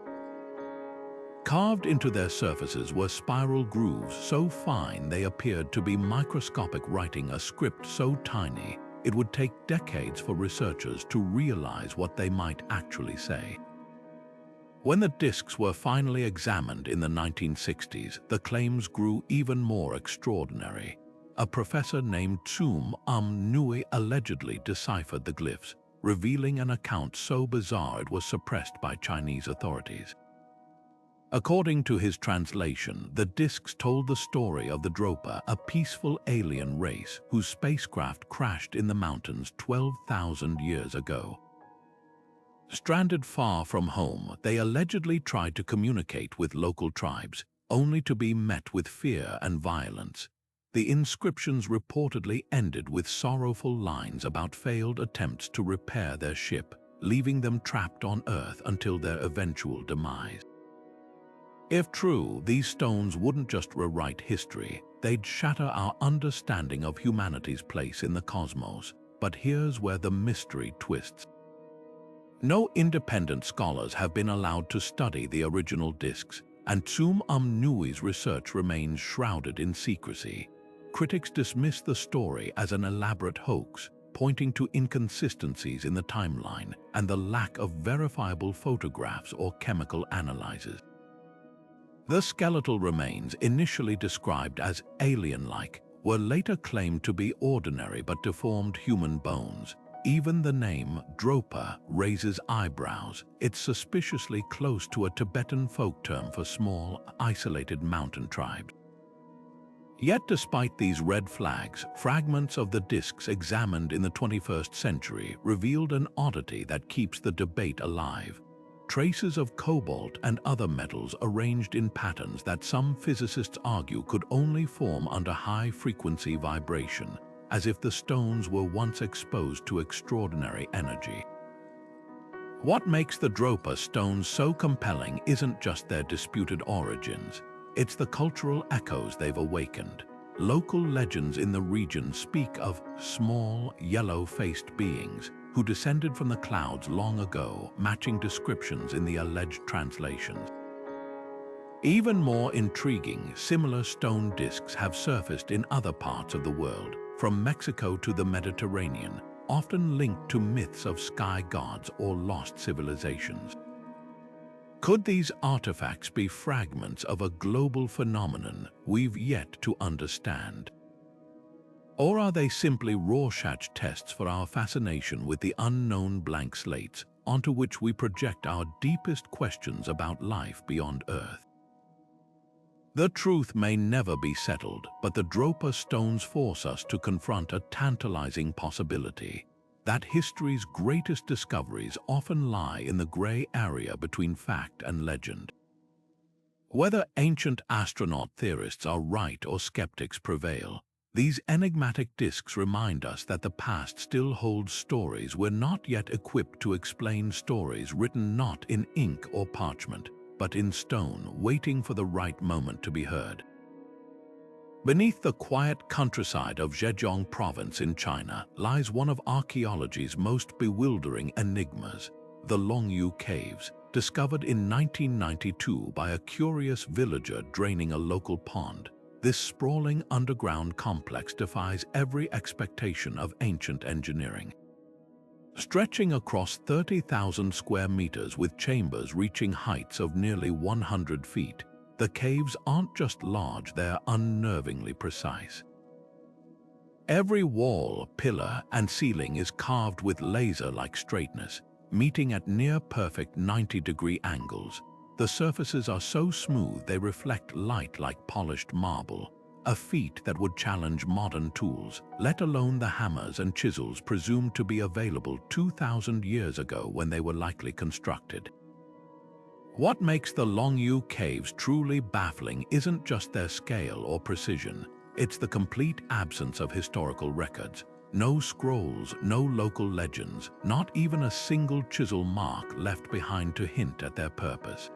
Carved into their surfaces were spiral grooves so fine they appeared to be microscopic, writing a script so tiny it would take decades for researchers to realize what they might actually say. When the discs were finally examined in the 1960s, the claims grew even more extraordinary. A professor named Tsum Nui allegedly deciphered the glyphs, revealing an account so bizarre it was suppressed by Chinese authorities. According to his translation, the discs told the story of the Dropa, a peaceful alien race whose spacecraft crashed in the mountains 12,000 years ago. Stranded far from home, they allegedly tried to communicate with local tribes, only to be met with fear and violence. The inscriptions reportedly ended with sorrowful lines about failed attempts to repair their ship, leaving them trapped on Earth until their eventual demise. If true, these stones wouldn't just rewrite history, they'd shatter our understanding of humanity's place in the cosmos. But here's where the mystery twists. No independent scholars have been allowed to study the original discs, and Tsum Nui's research remains shrouded in secrecy. Critics dismiss the story as an elaborate hoax, pointing to inconsistencies in the timeline and the lack of verifiable photographs or chemical analyses. The skeletal remains, initially described as alien-like, were later claimed to be ordinary but deformed human bones. Even the name Dropa raises eyebrows. It's suspiciously close to a Tibetan folk term for small, isolated mountain tribes. Yet despite these red flags, fragments of the discs examined in the 21st century revealed an oddity that keeps the debate alive. Traces of cobalt and other metals arranged in patterns that some physicists argue could only form under high-frequency vibration, as if the stones were once exposed to extraordinary energy. What makes the Dropa stones so compelling isn't just their disputed origins, it's the cultural echoes they've awakened. Local legends in the region speak of small, yellow-faced beings who descended from the clouds long ago, matching descriptions in the alleged translations. Even more intriguing, similar stone discs have surfaced in other parts of the world, from Mexico to the Mediterranean, often linked to myths of sky gods or lost civilizations. Could these artifacts be fragments of a global phenomenon we've yet to understand? Or are they simply Rorschach tests for our fascination with the unknown blank slates onto which we project our deepest questions about life beyond Earth? The truth may never be settled, but the Dropa stones force us to confront a tantalizing possibility: that history's greatest discoveries often lie in the gray area between fact and legend. Whether ancient astronaut theorists are right or skeptics prevail, these enigmatic discs remind us that the past still holds stories we're not yet equipped to explain, stories written not in ink or parchment, but in stone, waiting for the right moment to be heard. Beneath the quiet countryside of Zhejiang province in China lies one of archaeology's most bewildering enigmas, the Longyu Caves, discovered in 1992 by a curious villager draining a local pond. This sprawling underground complex defies every expectation of ancient engineering. Stretching across 30,000 square meters with chambers reaching heights of nearly 100 feet, the caves aren't just large, they're unnervingly precise. Every wall, pillar, and ceiling is carved with laser-like straightness, meeting at near-perfect 90-degree angles. The surfaces are so smooth they reflect light like polished marble, a feat that would challenge modern tools, let alone the hammers and chisels presumed to be available 2,000 years ago when they were likely constructed. What makes the Longyu Caves truly baffling isn't just their scale or precision, it's the complete absence of historical records. No scrolls, no local legends, not even a single chisel mark left behind to hint at their purpose.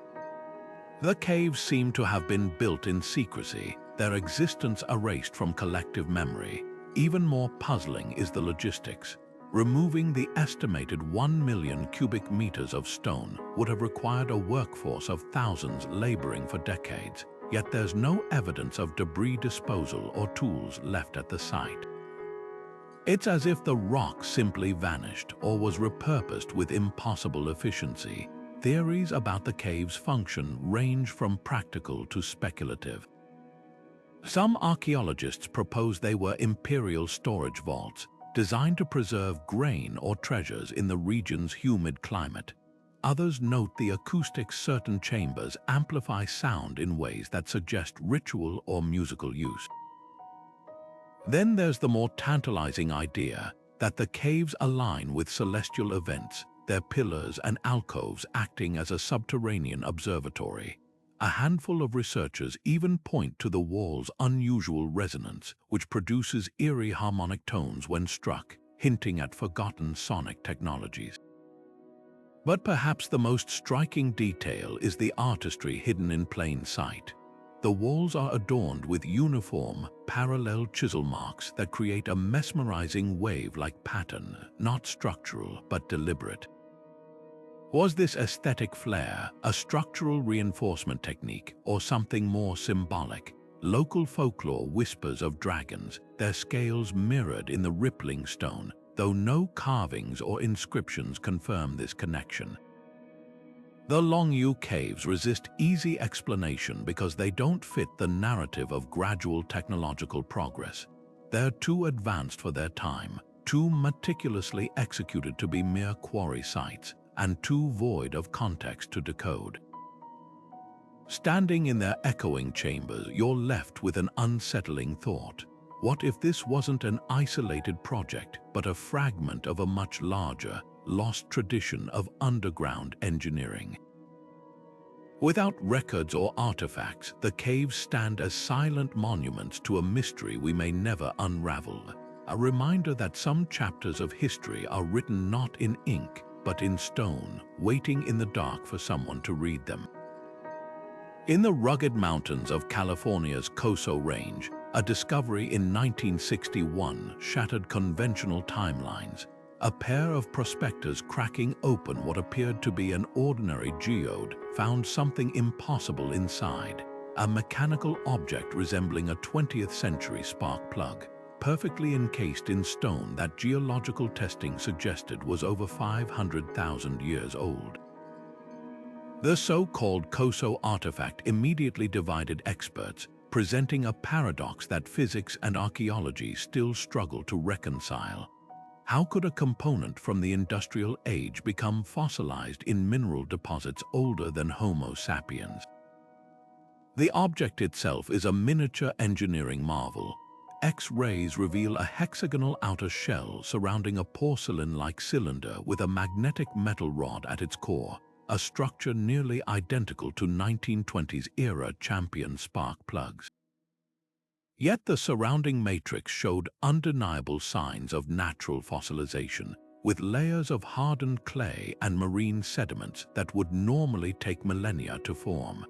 The caves seem to have been built in secrecy, their existence erased from collective memory. Even more puzzling is the logistics. Removing the estimated 1 million cubic meters of stone would have required a workforce of thousands laboring for decades, yet there's no evidence of debris disposal or tools left at the site. It's as if the rock simply vanished or was repurposed with impossible efficiency. Theories about the cave's function range from practical to speculative. Some archaeologists propose they were imperial storage vaults, designed to preserve grain or treasures in the region's humid climate. others note the acoustics certain chambers amplify sound in ways that suggest ritual or musical use. Then there's the more tantalizing idea that the caves align with celestial events, their pillars and alcoves acting as a subterranean observatory. A handful of researchers even point to the wall's unusual resonance, which produces eerie harmonic tones when struck, hinting at forgotten sonic technologies. But perhaps the most striking detail is the artistry hidden in plain sight. The walls are adorned with uniform, parallel chisel marks that create a mesmerizing wave-like pattern, not structural but deliberate. Was this aesthetic flair a structural reinforcement technique or something more symbolic? Local folklore whispers of dragons, their scales mirrored in the rippling stone, though no carvings or inscriptions confirm this connection. The Longyou caves resist easy explanation because they don't fit the narrative of gradual technological progress. They're too advanced for their time, too meticulously executed to be mere quarry sites, and too void of context to decode. Standing in their echoing chambers, you're left with an unsettling thought. What if this wasn't an isolated project, but a fragment of a much larger, lost tradition of underground engineering? Without records or artifacts, the caves stand as silent monuments to a mystery we may never unravel, a reminder that some chapters of history are written not in ink, but in stone, waiting in the dark for someone to read them. In the rugged mountains of California's Coso Range, a discovery in 1961 shattered conventional timelines. A pair of prospectors cracking open what appeared to be an ordinary geode found something impossible inside, a mechanical object resembling a 20th century spark plug, perfectly encased in stone that geological testing suggested was over 500,000 years old. The so-called Coso artifact immediately divided experts, presenting a paradox that physics and archaeology still struggle to reconcile. How could a component from the industrial age become fossilized in mineral deposits older than Homo sapiens? The object itself is a miniature engineering marvel. X-rays reveal a hexagonal outer shell surrounding a porcelain-like cylinder with a magnetic metal rod at its core, a structure nearly identical to 1920s-era champion spark plugs. Yet the surrounding matrix showed undeniable signs of natural fossilization, with layers of hardened clay and marine sediments that would normally take millennia to form.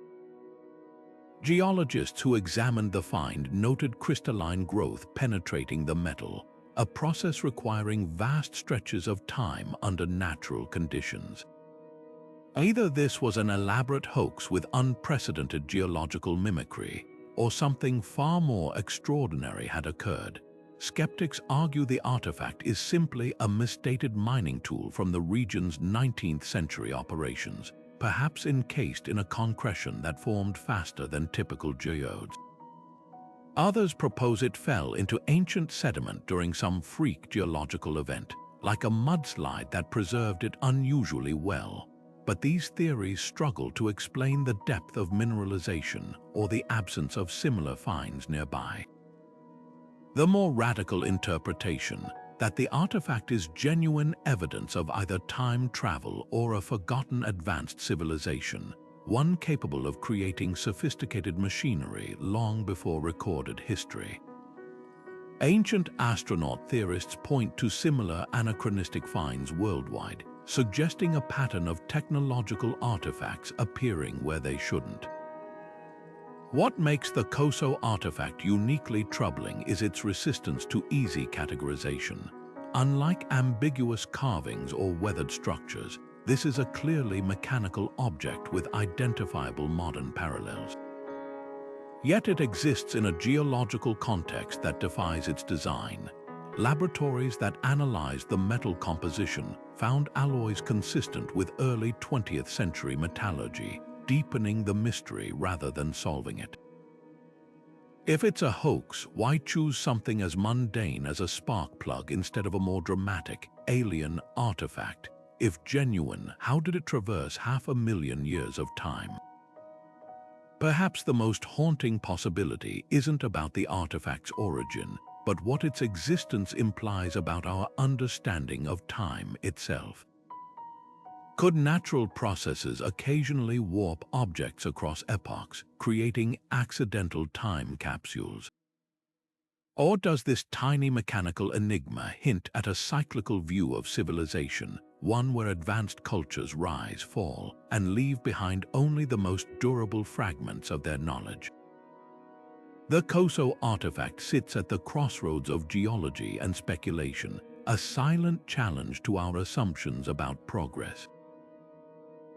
Geologists who examined the find noted crystalline growth penetrating the metal, a process requiring vast stretches of time under natural conditions. Either this was an elaborate hoax with unprecedented geological mimicry, or something far more extraordinary had occurred. Skeptics argue the artifact is simply a misdated mining tool from the region's 19th century operations, perhaps encased in a concretion that formed faster than typical geodes. Others propose it fell into ancient sediment during some freak geological event, like a mudslide that preserved it unusually well. But these theories struggle to explain the depth of mineralization or the absence of similar finds nearby. The more radical interpretation, that the artifact is genuine evidence of either time travel or a forgotten advanced civilization, one capable of creating sophisticated machinery long before recorded history. Ancient astronaut theorists point to similar anachronistic finds worldwide, suggesting a pattern of technological artifacts appearing where they shouldn't. What makes the Coso artifact uniquely troubling is its resistance to easy categorization. Unlike ambiguous carvings or weathered structures, this is a clearly mechanical object with identifiable modern parallels. Yet it exists in a geological context that defies its design. Laboratories that analyzed the metal composition found alloys consistent with early 20th century metallurgy, deepening the mystery rather than solving it. If it's a hoax, why choose something as mundane as a spark plug instead of a more dramatic, alien artifact? If genuine, how did it traverse 500,000 years of time? Perhaps the most haunting possibility isn't about the artifact's origin, but what its existence implies about our understanding of time itself. Could natural processes occasionally warp objects across epochs, creating accidental time capsules? Or does this tiny mechanical enigma hint at a cyclical view of civilization, one where advanced cultures rise, fall, and leave behind only the most durable fragments of their knowledge? The Coso artifact sits at the crossroads of geology and speculation, a silent challenge to our assumptions about progress.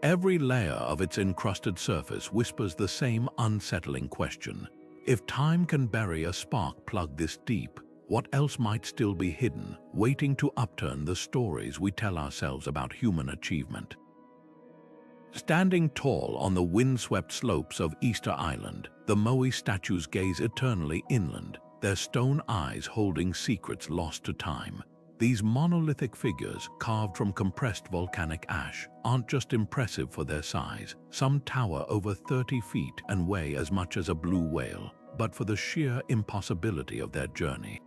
Every layer of its encrusted surface whispers the same unsettling question. If time can bury a spark plug this deep, what else might still be hidden, waiting to upturn the stories we tell ourselves about human achievement? Standing tall on the windswept slopes of Easter Island, the Moai statues gaze eternally inland, their stone eyes holding secrets lost to time. These monolithic figures, carved from compressed volcanic ash, aren't just impressive for their size. Some tower over 30 feet and weigh as much as a blue whale, but for the sheer impossibility of their journey.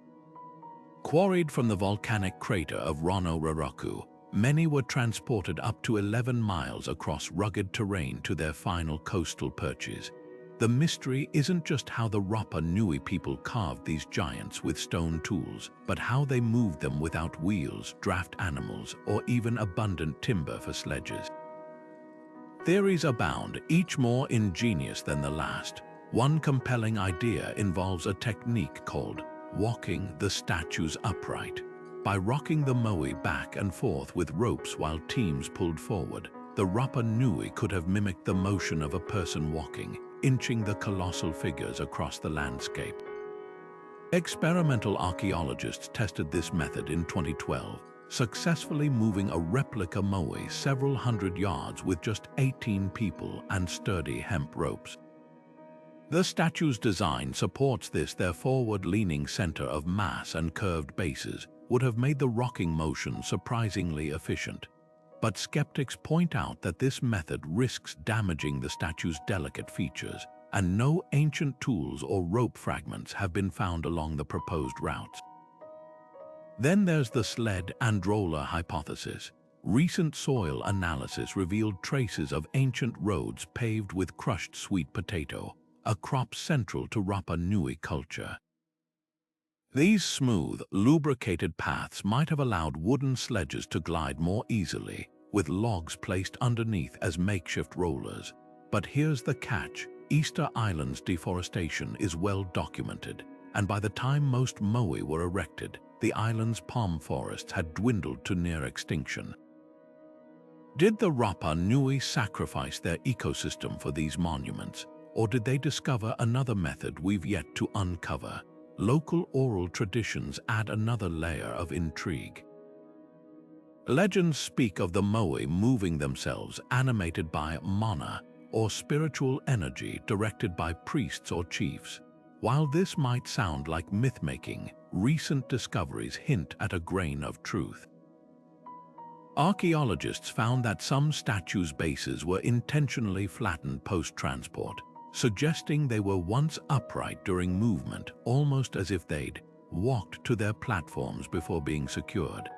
Quarried from the volcanic crater of Rono Raraku, many were transported up to 11 miles across rugged terrain to their final coastal perches. The mystery isn't just how the Rapa Nui people carved these giants with stone tools, but how they moved them without wheels, draft animals, or even abundant timber for sledges. Theories abound, each more ingenious than the last. One compelling idea involves a technique called walking the statues upright. By rocking the Moai back and forth with ropes while teams pulled forward, the Rapa Nui could have mimicked the motion of a person walking, inching the colossal figures across the landscape. Experimental archaeologists tested this method in 2012, successfully moving a replica Moai several hundred yards with just 18 people and sturdy hemp ropes. The statue's design supports this. Their forward-leaning center of mass and curved bases would have made the rocking motion surprisingly efficient. But skeptics point out that this method risks damaging the statue's delicate features, and no ancient tools or rope fragments have been found along the proposed routes. Then there's the sled and roller hypothesis. Recent soil analysis revealed traces of ancient roads paved with crushed sweet potato, a crop central to Rapa Nui culture. These smooth, lubricated paths might have allowed wooden sledges to glide more easily, with logs placed underneath as makeshift rollers. But here's the catch: Easter Island's deforestation is well documented, and by the time most Moai were erected, the island's palm forests had dwindled to near extinction. Did the Rapa Nui sacrifice their ecosystem for these monuments, or did they discover another method we've yet to uncover? Local oral traditions add another layer of intrigue. Legends speak of the Moai moving themselves, animated by mana, or spiritual energy directed by priests or chiefs. While this might sound like myth-making, recent discoveries hint at a grain of truth. Archaeologists found that some statues' bases were intentionally flattened post-transport, suggesting they were once upright during movement, almost as if they'd walked to their platforms before being secured.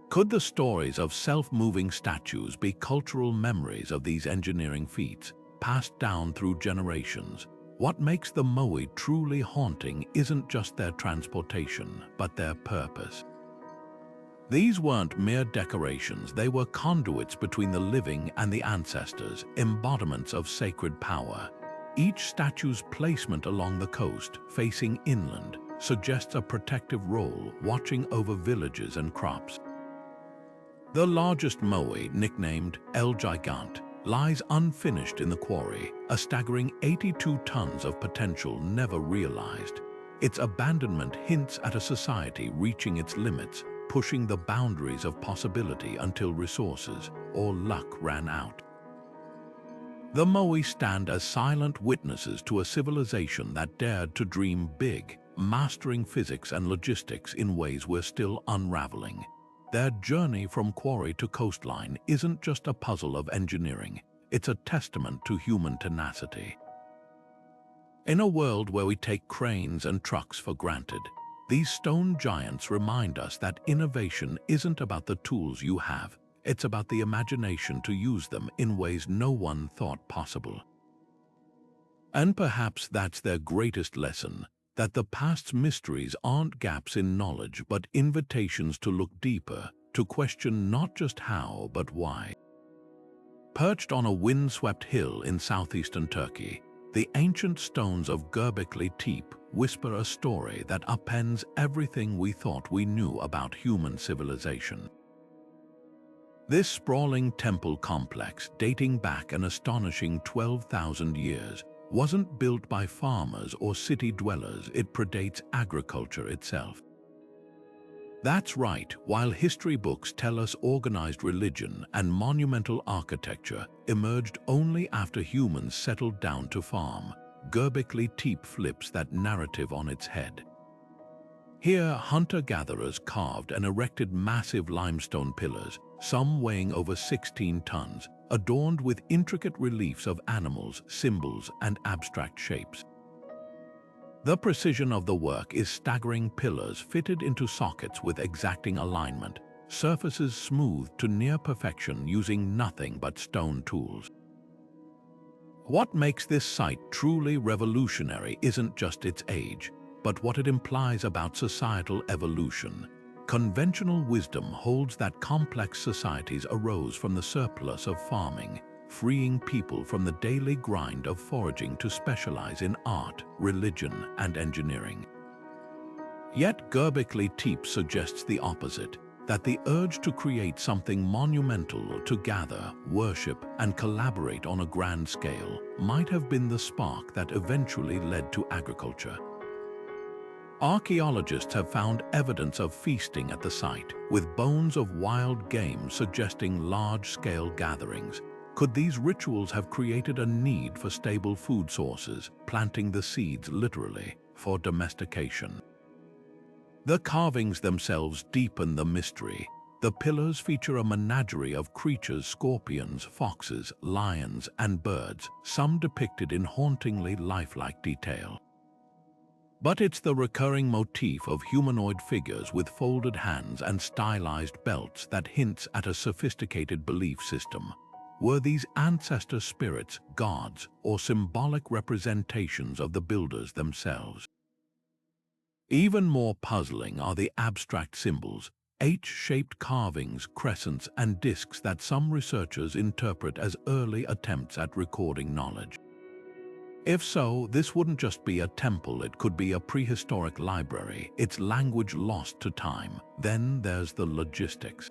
Could the stories of self-moving statues be cultural memories of these engineering feats, passed down through generations? What makes the Moai truly haunting isn't just their transportation, but their purpose. These weren't mere decorations, they were conduits between the living and the ancestors, embodiments of sacred power. Each statue's placement along the coast, facing inland, suggests a protective role, watching over villages and crops. The largest Moai, nicknamed El Gigante, lies unfinished in the quarry, a staggering 82 tons of potential never realized. Its abandonment hints at a society reaching its limits, pushing the boundaries of possibility until resources or luck ran out. The Moai stand as silent witnesses to a civilization that dared to dream big, mastering physics and logistics in ways we're still unraveling. Their journey from quarry to coastline isn't just a puzzle of engineering, it's a testament to human tenacity. In a world where we take cranes and trucks for granted, these stone giants remind us that innovation isn't about the tools you have, it's about the imagination to use them in ways no one thought possible. And perhaps that's their greatest lesson, that the past's mysteries aren't gaps in knowledge but invitations to look deeper, to question not just how but why. Perched on a wind-swept hill in southeastern Turkey, the ancient stones of Göbekli Tepe whisper a story that upends everything we thought we knew about human civilization. This sprawling temple complex, dating back an astonishing 12,000 years, wasn't built by farmers or city dwellers. It predates agriculture itself. That's right, while history books tell us organized religion and monumental architecture emerged only after humans settled down to farm, Göbekli Tepe flips that narrative on its head. Here, hunter-gatherers carved and erected massive limestone pillars, some weighing over 16 tons, adorned with intricate reliefs of animals, symbols, and abstract shapes. The precision of the work is staggering. Pillars fitted into sockets with exacting alignment, surfaces smoothed to near perfection using nothing but stone tools. What makes this site truly revolutionary isn't just its age, but what it implies about societal evolution. Conventional wisdom holds that complex societies arose from the surplus of farming, freeing people from the daily grind of foraging to specialize in art, religion, and engineering. Yet Göbekli Tepe suggests the opposite, that the urge to create something monumental, to gather, worship, and collaborate on a grand scale, might have been the spark that eventually led to agriculture. Archaeologists have found evidence of feasting at the site, with bones of wild game suggesting large-scale gatherings. Could these rituals have created a need for stable food sources, planting the seeds literally for domestication? The carvings themselves deepen the mystery. The pillars feature a menagerie of creatures: scorpions, foxes, lions, and birds, some depicted in hauntingly lifelike detail. But it's the recurring motif of humanoid figures with folded hands and stylized belts that hints at a sophisticated belief system. Were these ancestor spirits, gods, or symbolic representations of the builders themselves? Even more puzzling are the abstract symbols, H-shaped carvings, crescents, and discs that some researchers interpret as early attempts at recording knowledge. If so, this wouldn't just be a temple, it could be a prehistoric library, its language lost to time. Then there's the logistics.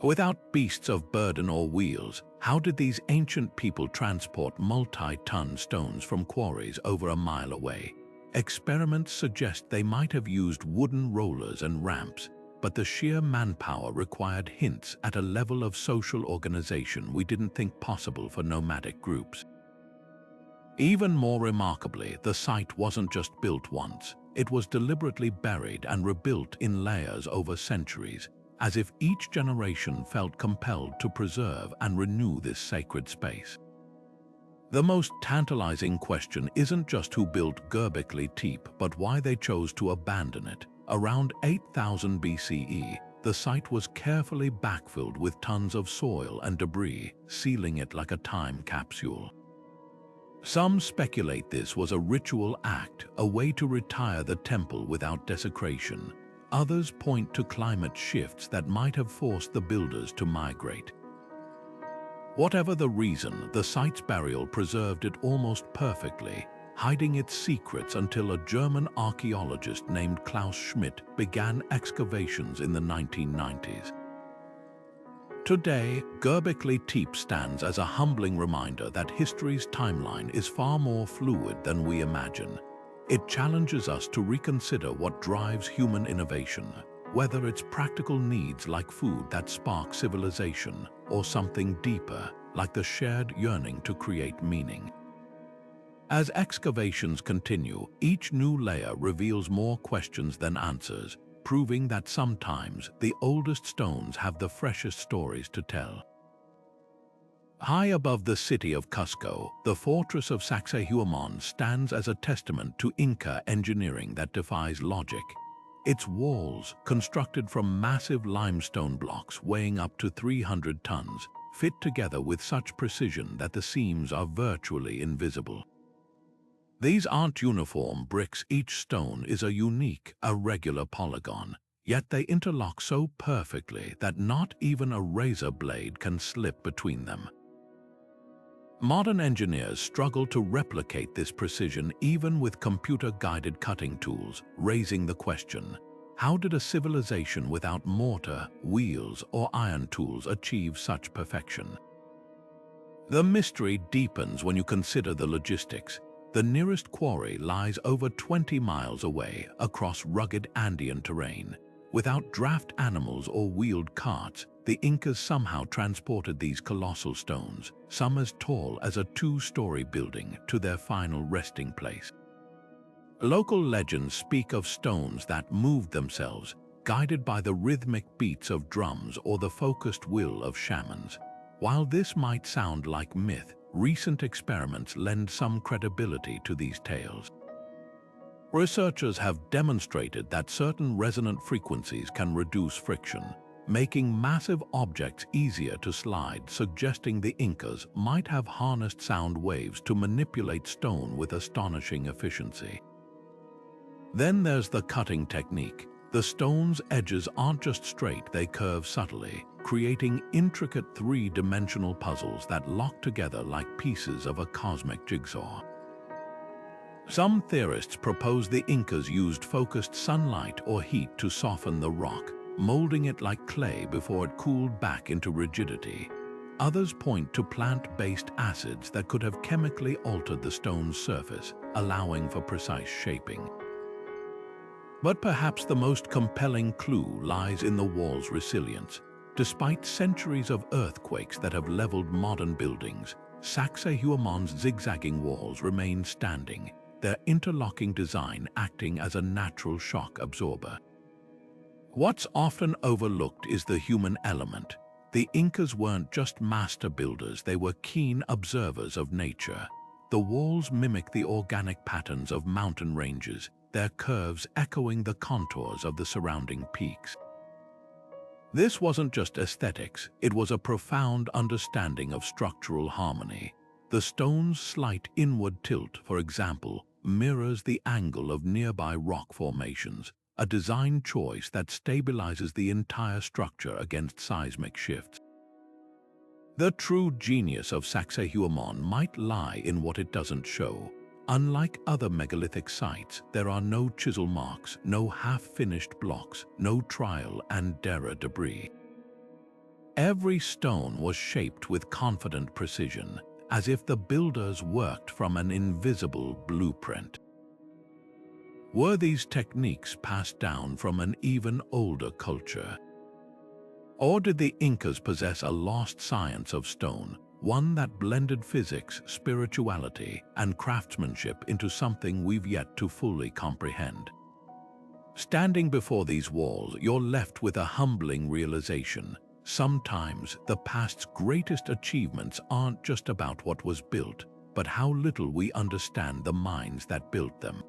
Without beasts of burden or wheels, how did these ancient people transport multi-ton stones from quarries over a mile away? Experiments suggest they might have used wooden rollers and ramps, but the sheer manpower required hints at a level of social organization we didn't think possible for nomadic groups. Even more remarkably, the site wasn't just built once. It was deliberately buried and rebuilt in layers over centuries, as if each generation felt compelled to preserve and renew this sacred space. The most tantalizing question isn't just who built Göbekli Tepe, but why they chose to abandon it. Around 8000 BCE, the site was carefully backfilled with tons of soil and debris, sealing it like a time capsule. Some speculate this was a ritual act, a way to retire the temple without desecration. Others point to climate shifts that might have forced the builders to migrate. Whatever the reason, the site's burial preserved it almost perfectly, hiding its secrets until a German archaeologist named Klaus Schmidt began excavations in the 1990s. Today, Göbekli Tepe stands as a humbling reminder that history's timeline is far more fluid than we imagine. It challenges us to reconsider what drives human innovation, whether it's practical needs like food that spark civilization, or something deeper, like the shared yearning to create meaning. As excavations continue, each new layer reveals more questions than answers, proving that sometimes the oldest stones have the freshest stories to tell. High above the city of Cusco, the fortress of Sacsayhuaman stands as a testament to Inca engineering that defies logic. Its walls, constructed from massive limestone blocks weighing up to 300 tons, fit together with such precision that the seams are virtually invisible. These aren't uniform bricks, each stone is a unique, irregular polygon, yet they interlock so perfectly that not even a razor blade can slip between them. Modern engineers struggle to replicate this precision even with computer-guided cutting tools, raising the question, how did a civilization without mortar, wheels, or iron tools achieve such perfection? The mystery deepens when you consider the logistics. The nearest quarry lies over 20 miles away across rugged Andean terrain. Without draft animals or wheeled carts, the Incas somehow transported these colossal stones, some as tall as a two-story building, to their final resting place. Local legends speak of stones that moved themselves, guided by the rhythmic beats of drums or the focused will of shamans. While this might sound like myth, recent experiments lend some credibility to these tales. Researchers have demonstrated that certain resonant frequencies can reduce friction, making massive objects easier to slide, suggesting the Incas might have harnessed sound waves to manipulate stone with astonishing efficiency. Then there's the cutting technique. The stone's edges aren't just straight, they curve subtly, creating intricate three-dimensional puzzles that lock together like pieces of a cosmic jigsaw. Some theorists propose the Incas used focused sunlight or heat to soften the rock, molding it like clay before it cooled back into rigidity. Others point to plant-based acids that could have chemically altered the stone's surface, allowing for precise shaping. But perhaps the most compelling clue lies in the wall's resilience. Despite centuries of earthquakes that have leveled modern buildings, Sacsayhuaman's zigzagging walls remain standing, their interlocking design acting as a natural shock absorber. What's often overlooked is the human element. The Incas weren't just master builders, they were keen observers of nature. The walls mimic the organic patterns of mountain ranges, their curves echoing the contours of the surrounding peaks. This wasn't just aesthetics, it was a profound understanding of structural harmony. The stone's slight inward tilt, for example, mirrors the angle of nearby rock formations, a design choice that stabilizes the entire structure against seismic shifts. The true genius of Sacsayhuaman might lie in what it doesn't show. Unlike other megalithic sites, there are no chisel marks, no half-finished blocks, no trial and Dendera debris. Every stone was shaped with confident precision, as if the builders worked from an invisible blueprint. Were these techniques passed down from an even older culture? Or did the Incas possess a lost science of stone, one that blended physics, spirituality, and craftsmanship into something we've yet to fully comprehend? Standing before these walls, you're left with a humbling realization. Sometimes the past's greatest achievements aren't just about what was built, but how little we understand the minds that built them.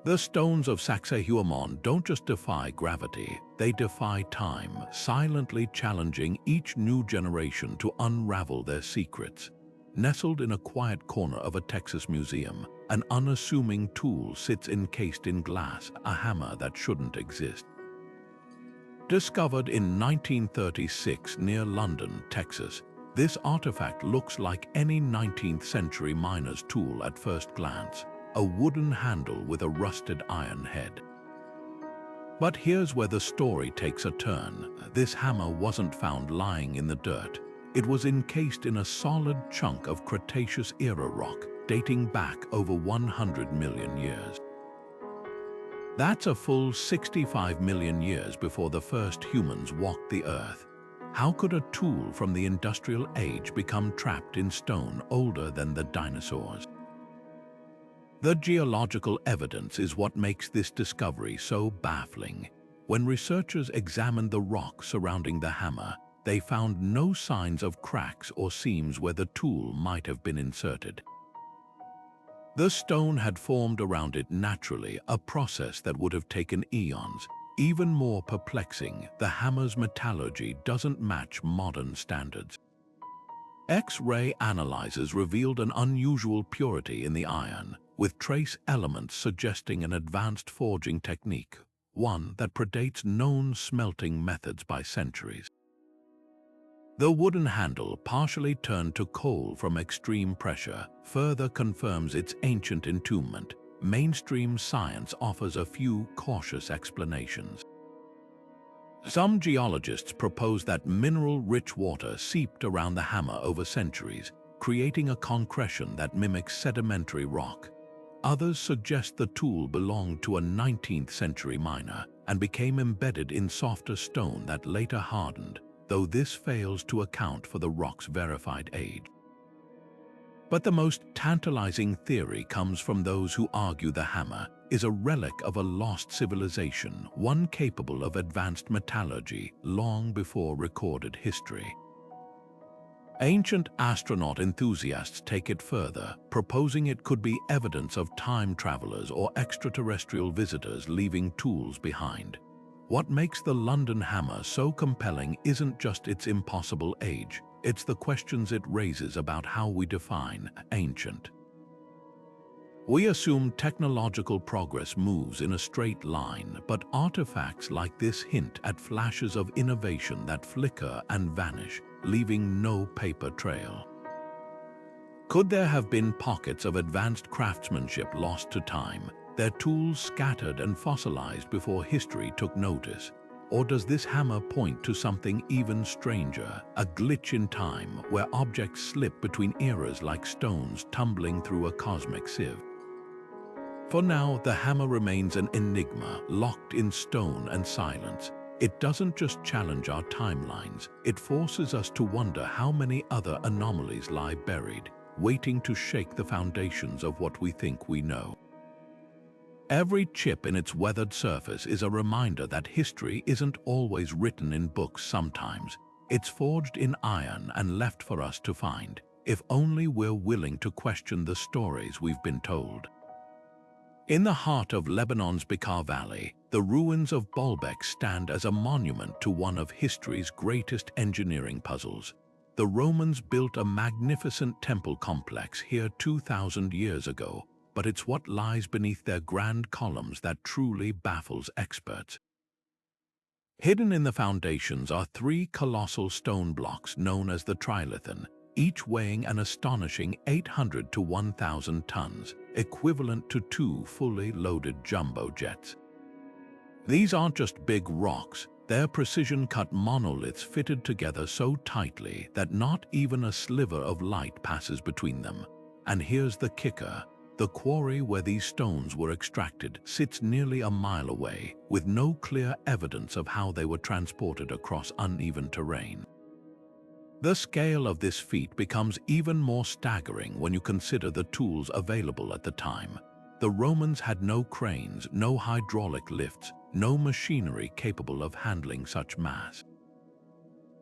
The stones of Sacsayhuaman don't just defy gravity, they defy time, silently challenging each new generation to unravel their secrets. Nestled in a quiet corner of a Texas museum, an unassuming tool sits encased in glass, a hammer that shouldn't exist. Discovered in 1936 near London, Texas, this artifact looks like any 19th century miner's tool at first glance, a wooden handle with a rusted iron head. But here's where the story takes a turn. This hammer wasn't found lying in the dirt. It was encased in a solid chunk of Cretaceous-era rock, dating back over 100 million years. That's a full 65 million years before the first humans walked the Earth. How could a tool from the Industrial Age become trapped in stone older than the dinosaurs? The geological evidence is what makes this discovery so baffling. When researchers examined the rock surrounding the hammer, they found no signs of cracks or seams where the tool might have been inserted. The stone had formed around it naturally, a process that would have taken eons. Even more perplexing, the hammer's metallurgy doesn't match modern standards. X-ray analyzers revealed an unusual purity in the iron, with trace elements suggesting an advanced forging technique, one that predates known smelting methods by centuries. The wooden handle, partially turned to coal from extreme pressure, further confirms its ancient entombment. Mainstream science offers a few cautious explanations. Some geologists propose that mineral-rich water seeped around the hammer over centuries, creating a concretion that mimics sedimentary rock. Others suggest the tool belonged to a 19th century miner and became embedded in softer stone that later hardened, though this fails to account for the rock's verified age. But the most tantalizing theory comes from those who argue the hammer is a relic of a lost civilization, one capable of advanced metallurgy long before recorded history. Ancient astronaut enthusiasts take it further, proposing it could be evidence of time travelers or extraterrestrial visitors leaving tools behind. What makes the London hammer so compelling isn't just its impossible age, it's the questions it raises about how we define ancient. We assume technological progress moves in a straight line, but artifacts like this hint at flashes of innovation that flicker and vanish, leaving no paper trail. Could there have been pockets of advanced craftsmanship lost to time, their tools scattered and fossilized before history took notice? Or does this hammer point to something even stranger, a glitch in time where objects slip between eras like stones tumbling through a cosmic sieve? For now, the hammer remains an enigma, locked in stone and silence. It doesn't just challenge our timelines, it forces us to wonder how many other anomalies lie buried, waiting to shake the foundations of what we think we know. Every chip in its weathered surface is a reminder that history isn't always written in books sometimes. It's forged in iron and left for us to find, if only we're willing to question the stories we've been told. In the heart of Lebanon's Bekaa Valley, the ruins of Baalbek stand as a monument to one of history's greatest engineering puzzles. The Romans built a magnificent temple complex here 2,000 years ago, but it's what lies beneath their grand columns that truly baffles experts. Hidden in the foundations are three colossal stone blocks known as the trilithon, each weighing an astonishing 800 to 1,000 tons, equivalent to 2 fully loaded jumbo jets. These aren't just big rocks, they're precision-cut monoliths fitted together so tightly that not even a sliver of light passes between them. And here's the kicker. The quarry where these stones were extracted sits nearly a mile away, with no clear evidence of how they were transported across uneven terrain. The scale of this feat becomes even more staggering when you consider the tools available at the time. The Romans had no cranes, no hydraulic lifts, no machinery capable of handling such mass.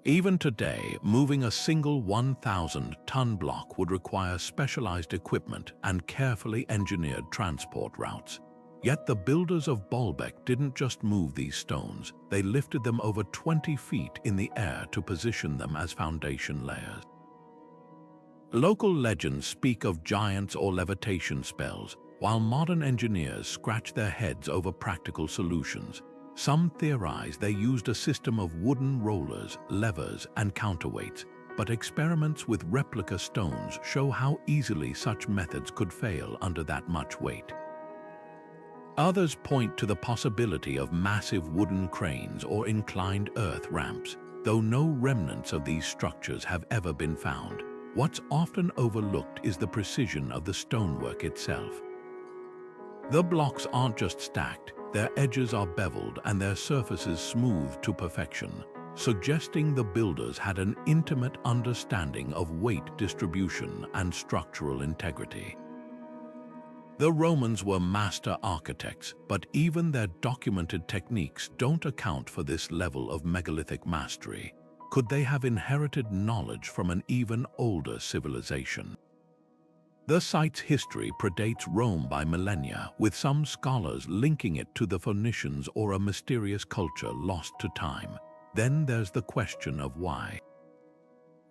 Even today, moving a single 1,000-ton block would require specialized equipment and carefully engineered transport routes. Yet the builders of Baalbek didn't just move these stones, they lifted them over 20 feet in the air to position them as foundation layers. Local legends speak of giants or levitation spells, while modern engineers scratch their heads over practical solutions. Some theorize they used a system of wooden rollers, levers, and counterweights, but experiments with replica stones show how easily such methods could fail under that much weight. Others point to the possibility of massive wooden cranes or inclined earth ramps, though no remnants of these structures have ever been found. What's often overlooked is the precision of the stonework itself. The blocks aren't just stacked, their edges are beveled and their surfaces smoothed to perfection, suggesting the builders had an intimate understanding of weight distribution and structural integrity. The Romans were master architects, but even their documented techniques don't account for this level of megalithic mastery. Could they have inherited knowledge from an even older civilization? The site's history predates Rome by millennia, with some scholars linking it to the Phoenicians or a mysterious culture lost to time. Then there's the question of why.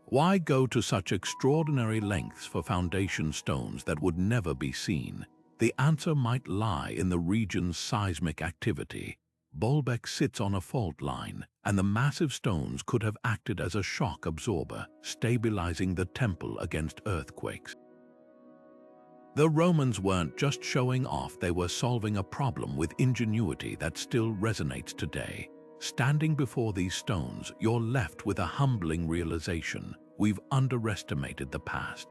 Why go to such extraordinary lengths for foundation stones that would never be seen? The answer might lie in the region's seismic activity. Baalbek sits on a fault line, and the massive stones could have acted as a shock absorber, stabilizing the temple against earthquakes. The Romans weren't just showing off, they were solving a problem with ingenuity that still resonates today. Standing before these stones, you're left with a humbling realization: we've underestimated the past.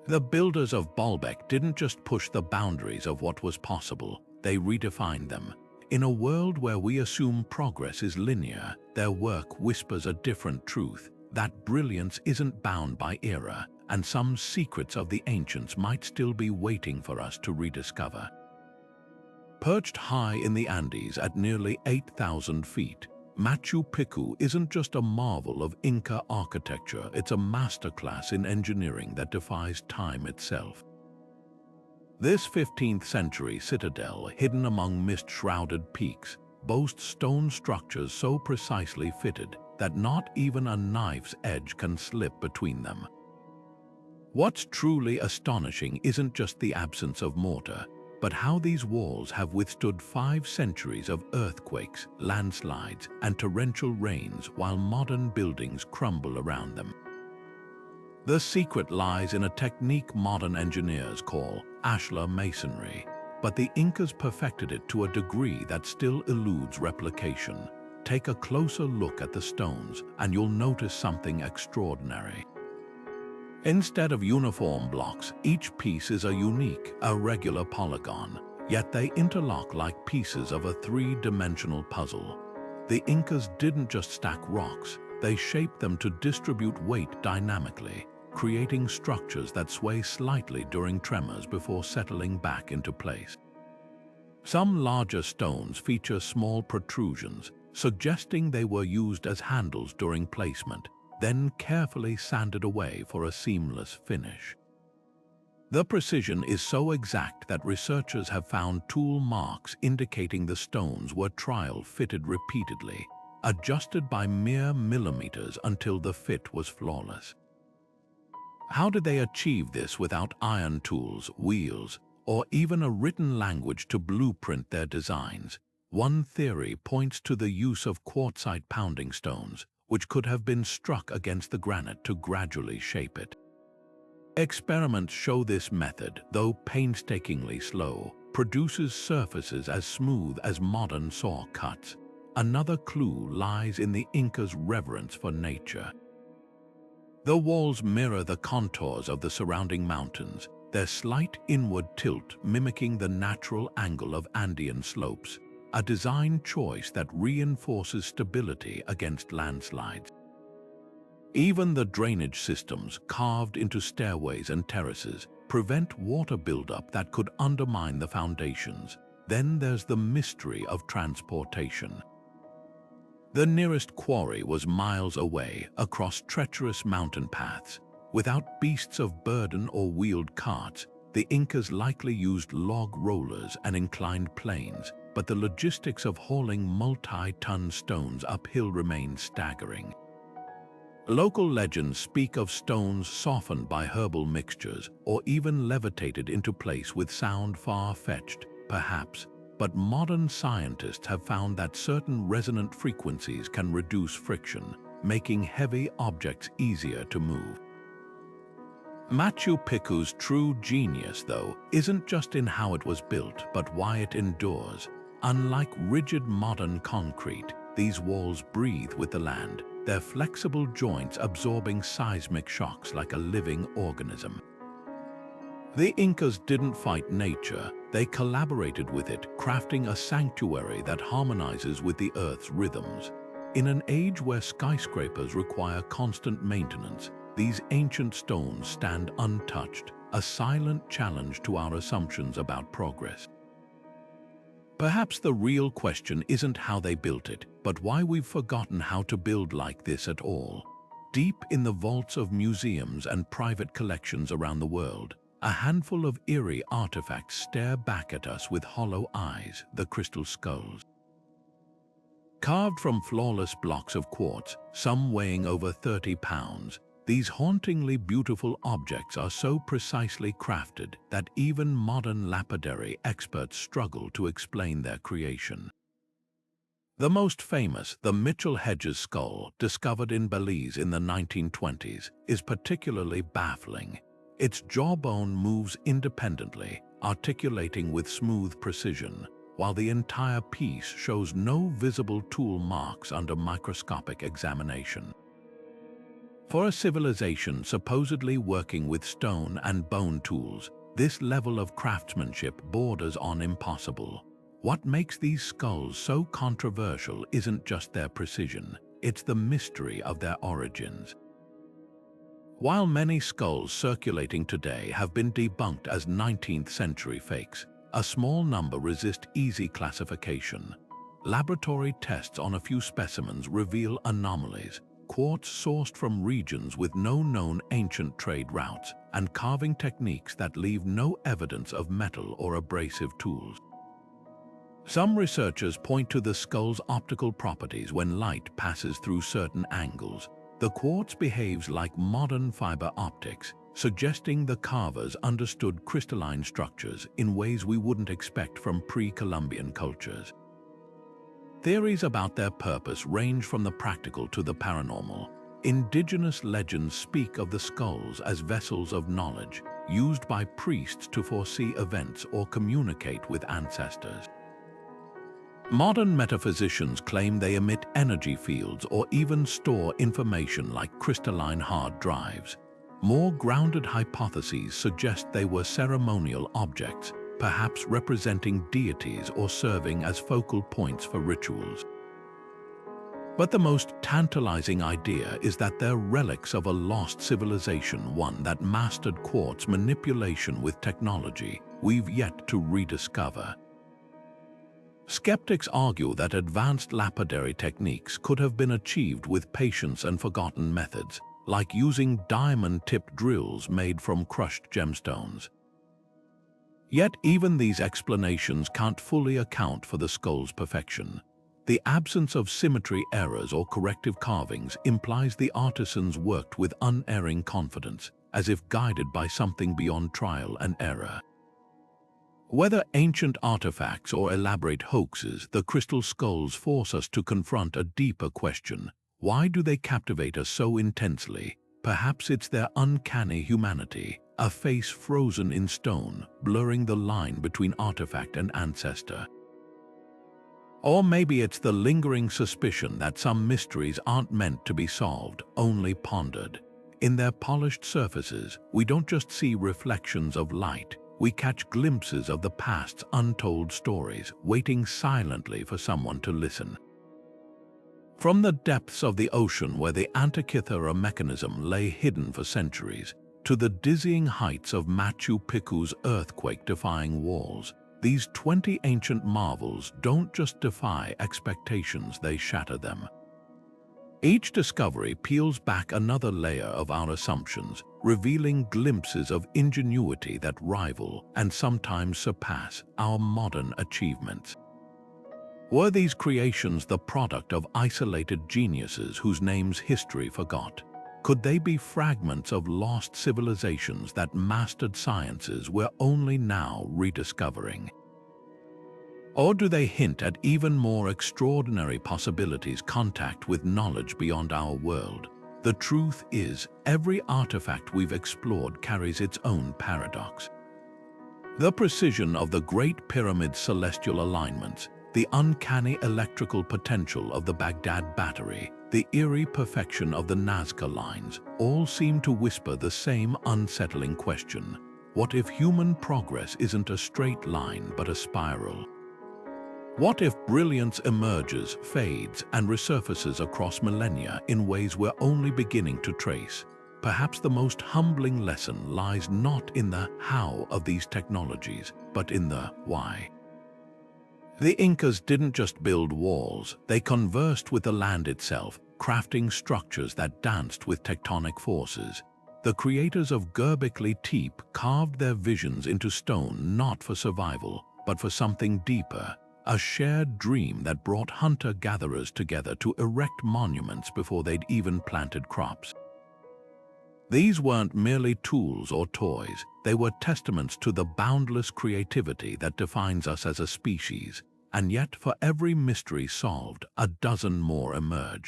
The builders of Baalbek didn't just push the boundaries of what was possible, they redefined them. In a world where we assume progress is linear, their work whispers a different truth: that brilliance isn't bound by era, and some secrets of the ancients might still be waiting for us to rediscover. Perched high in the Andes at nearly 8,000 feet, Machu Picchu isn't just a marvel of Inca architecture, it's a masterclass in engineering that defies time itself. This 15th century citadel, hidden among mist-shrouded peaks, boasts stone structures so precisely fitted that not even a knife's edge can slip between them. What's truly astonishing isn't just the absence of mortar, but how these walls have withstood 5 centuries of earthquakes, landslides, and torrential rains while modern buildings crumble around them. The secret lies in a technique modern engineers call ashlar masonry, but the Incas perfected it to a degree that still eludes replication. Take a closer look at the stones, and you'll notice something extraordinary. Instead of uniform blocks, each piece is a unique, irregular polygon, yet they interlock like pieces of a 3-dimensional puzzle. The Incas didn't just stack rocks, they shaped them to distribute weight dynamically, creating structures that sway slightly during tremors before settling back into place. Some larger stones feature small protrusions, suggesting they were used as handles during placement, then carefully sanded away for a seamless finish. The precision is so exact that researchers have found tool marks indicating the stones were trial-fitted repeatedly, adjusted by mere millimeters until the fit was flawless. How did they achieve this without iron tools, wheels, or even a written language to blueprint their designs? One theory points to the use of quartzite pounding stones, which could have been struck against the granite to gradually shape it. Experiments show this method, though painstakingly slow, produces surfaces as smooth as modern saw cuts. Another clue lies in the Incas' reverence for nature. The walls mirror the contours of the surrounding mountains, their slight inward tilt mimicking the natural angle of Andean slopes, a design choice that reinforces stability against landslides. Even the drainage systems, carved into stairways and terraces, prevent water buildup that could undermine the foundations. Then there's the mystery of transportation. The nearest quarry was miles away, across treacherous mountain paths. Without beasts of burden or wheeled carts, the Incas likely used log rollers and inclined planes, but the logistics of hauling multi-ton stones uphill remain staggering. Local legends speak of stones softened by herbal mixtures or even levitated into place with sound far-fetched, perhaps, but modern scientists have found that certain resonant frequencies can reduce friction, making heavy objects easier to move. Machu Picchu's true genius, though, isn't just in how it was built, but why it endures. Unlike rigid modern concrete, these walls breathe with the land, their flexible joints absorbing seismic shocks like a living organism. The Incas didn't fight nature, they collaborated with it, crafting a sanctuary that harmonizes with the Earth's rhythms. In an age where skyscrapers require constant maintenance, these ancient stones stand untouched, a silent challenge to our assumptions about progress. Perhaps the real question isn't how they built it, but why we've forgotten how to build like this at all. Deep in the vaults of museums and private collections around the world, a handful of eerie artifacts stare back at us with hollow eyes, the crystal skulls. Carved from flawless blocks of quartz, some weighing over 30 pounds, these hauntingly beautiful objects are so precisely crafted that even modern lapidary experts struggle to explain their creation. The most famous, the Mitchell-Hedges skull, discovered in Belize in the 1920s, is particularly baffling. Its jawbone moves independently, articulating with smooth precision, while the entire piece shows no visible tool marks under microscopic examination. For a civilization supposedly working with stone and bone tools, this level of craftsmanship borders on impossible. What makes these skulls so controversial isn't just their precision, it's the mystery of their origins. While many skulls circulating today have been debunked as 19th century fakes, a small number resist easy classification. Laboratory tests on a few specimens reveal anomalies, quartz sourced from regions with no known ancient trade routes, and carving techniques that leave no evidence of metal or abrasive tools. Some researchers point to the skull's optical properties when light passes through certain angles. The quartz behaves like modern fiber optics, suggesting the carvers understood crystalline structures in ways we wouldn't expect from pre-Columbian cultures. Theories about their purpose range from the practical to the paranormal. Indigenous legends speak of the skulls as vessels of knowledge, used by priests to foresee events or communicate with ancestors. Modern metaphysicians claim they emit energy fields or even store information like crystalline hard drives. More grounded hypotheses suggest they were ceremonial objects, perhaps representing deities or serving as focal points for rituals. But the most tantalizing idea is that they're relics of a lost civilization, one that mastered quartz manipulation with technology we've yet to rediscover. Skeptics argue that advanced lapidary techniques could have been achieved with patience and forgotten methods, like using diamond-tipped drills made from crushed gemstones. Yet even these explanations can't fully account for the skull's perfection. The absence of symmetry errors or corrective carvings implies the artisans worked with unerring confidence, as if guided by something beyond trial and error. Whether ancient artifacts or elaborate hoaxes, the crystal skulls force us to confront a deeper question. Why do they captivate us so intensely? Perhaps it's their uncanny humanity, a face frozen in stone, blurring the line between artifact and ancestor. Or maybe it's the lingering suspicion that some mysteries aren't meant to be solved, only pondered. In their polished surfaces, we don't just see reflections of light, we catch glimpses of the past's untold stories, waiting silently for someone to listen. From the depths of the ocean where the Antikythera Mechanism lay hidden for centuries, to the dizzying heights of Machu Picchu's earthquake-defying walls, these 20 ancient marvels don't just defy expectations, they shatter them. Each discovery peels back another layer of our assumptions, revealing glimpses of ingenuity that rival and sometimes surpass our modern achievements. Were these creations the product of isolated geniuses whose names history forgot? Could they be fragments of lost civilizations that mastered sciences we're only now rediscovering? Or do they hint at even more extraordinary possibilities, contact with knowledge beyond our world? The truth is, every artifact we've explored carries its own paradox. The precision of the Great Pyramid's celestial alignments, the uncanny electrical potential of the Baghdad Battery, the eerie perfection of the Nazca lines, all seem to whisper the same unsettling question. What if human progress isn't a straight line but a spiral? What if brilliance emerges, fades, and resurfaces across millennia in ways we're only beginning to trace? Perhaps the most humbling lesson lies not in the how of these technologies, but in the why. The Incas didn't just build walls, they conversed with the land itself, crafting structures that danced with tectonic forces. The creators of Göbekli Tepe carved their visions into stone not for survival, but for something deeper, a shared dream that brought hunter-gatherers together to erect monuments before they'd even planted crops. These weren't merely tools or toys, they were testaments to the boundless creativity that defines us as a species, and yet for every mystery solved, a dozen more emerge.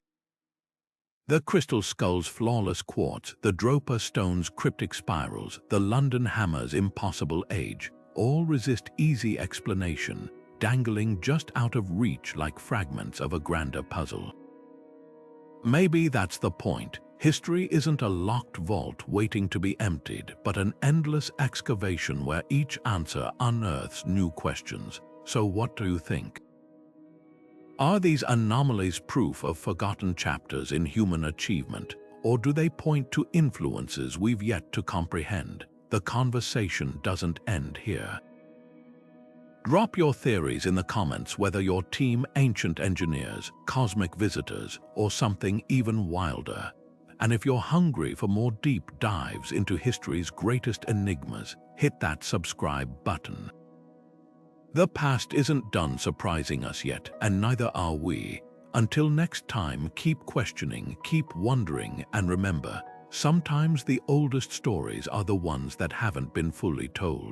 The crystal skull's flawless quartz, the Dropa stone's cryptic spirals, the London hammer's impossible age, all resist easy explanation, dangling just out of reach like fragments of a grander puzzle. Maybe that's the point. History isn't a locked vault waiting to be emptied, but an endless excavation where each answer unearths new questions. So what do you think? Are these anomalies proof of forgotten chapters in human achievement, or do they point to influences we've yet to comprehend? The conversation doesn't end here. Drop your theories in the comments, whether you're team ancient engineers, cosmic visitors, or something even wilder. And if you're hungry for more deep dives into history's greatest enigmas, hit that subscribe button. The past isn't done surprising us yet, and neither are we. Until next time, keep questioning, keep wondering, and remember, sometimes the oldest stories are the ones that haven't been fully told.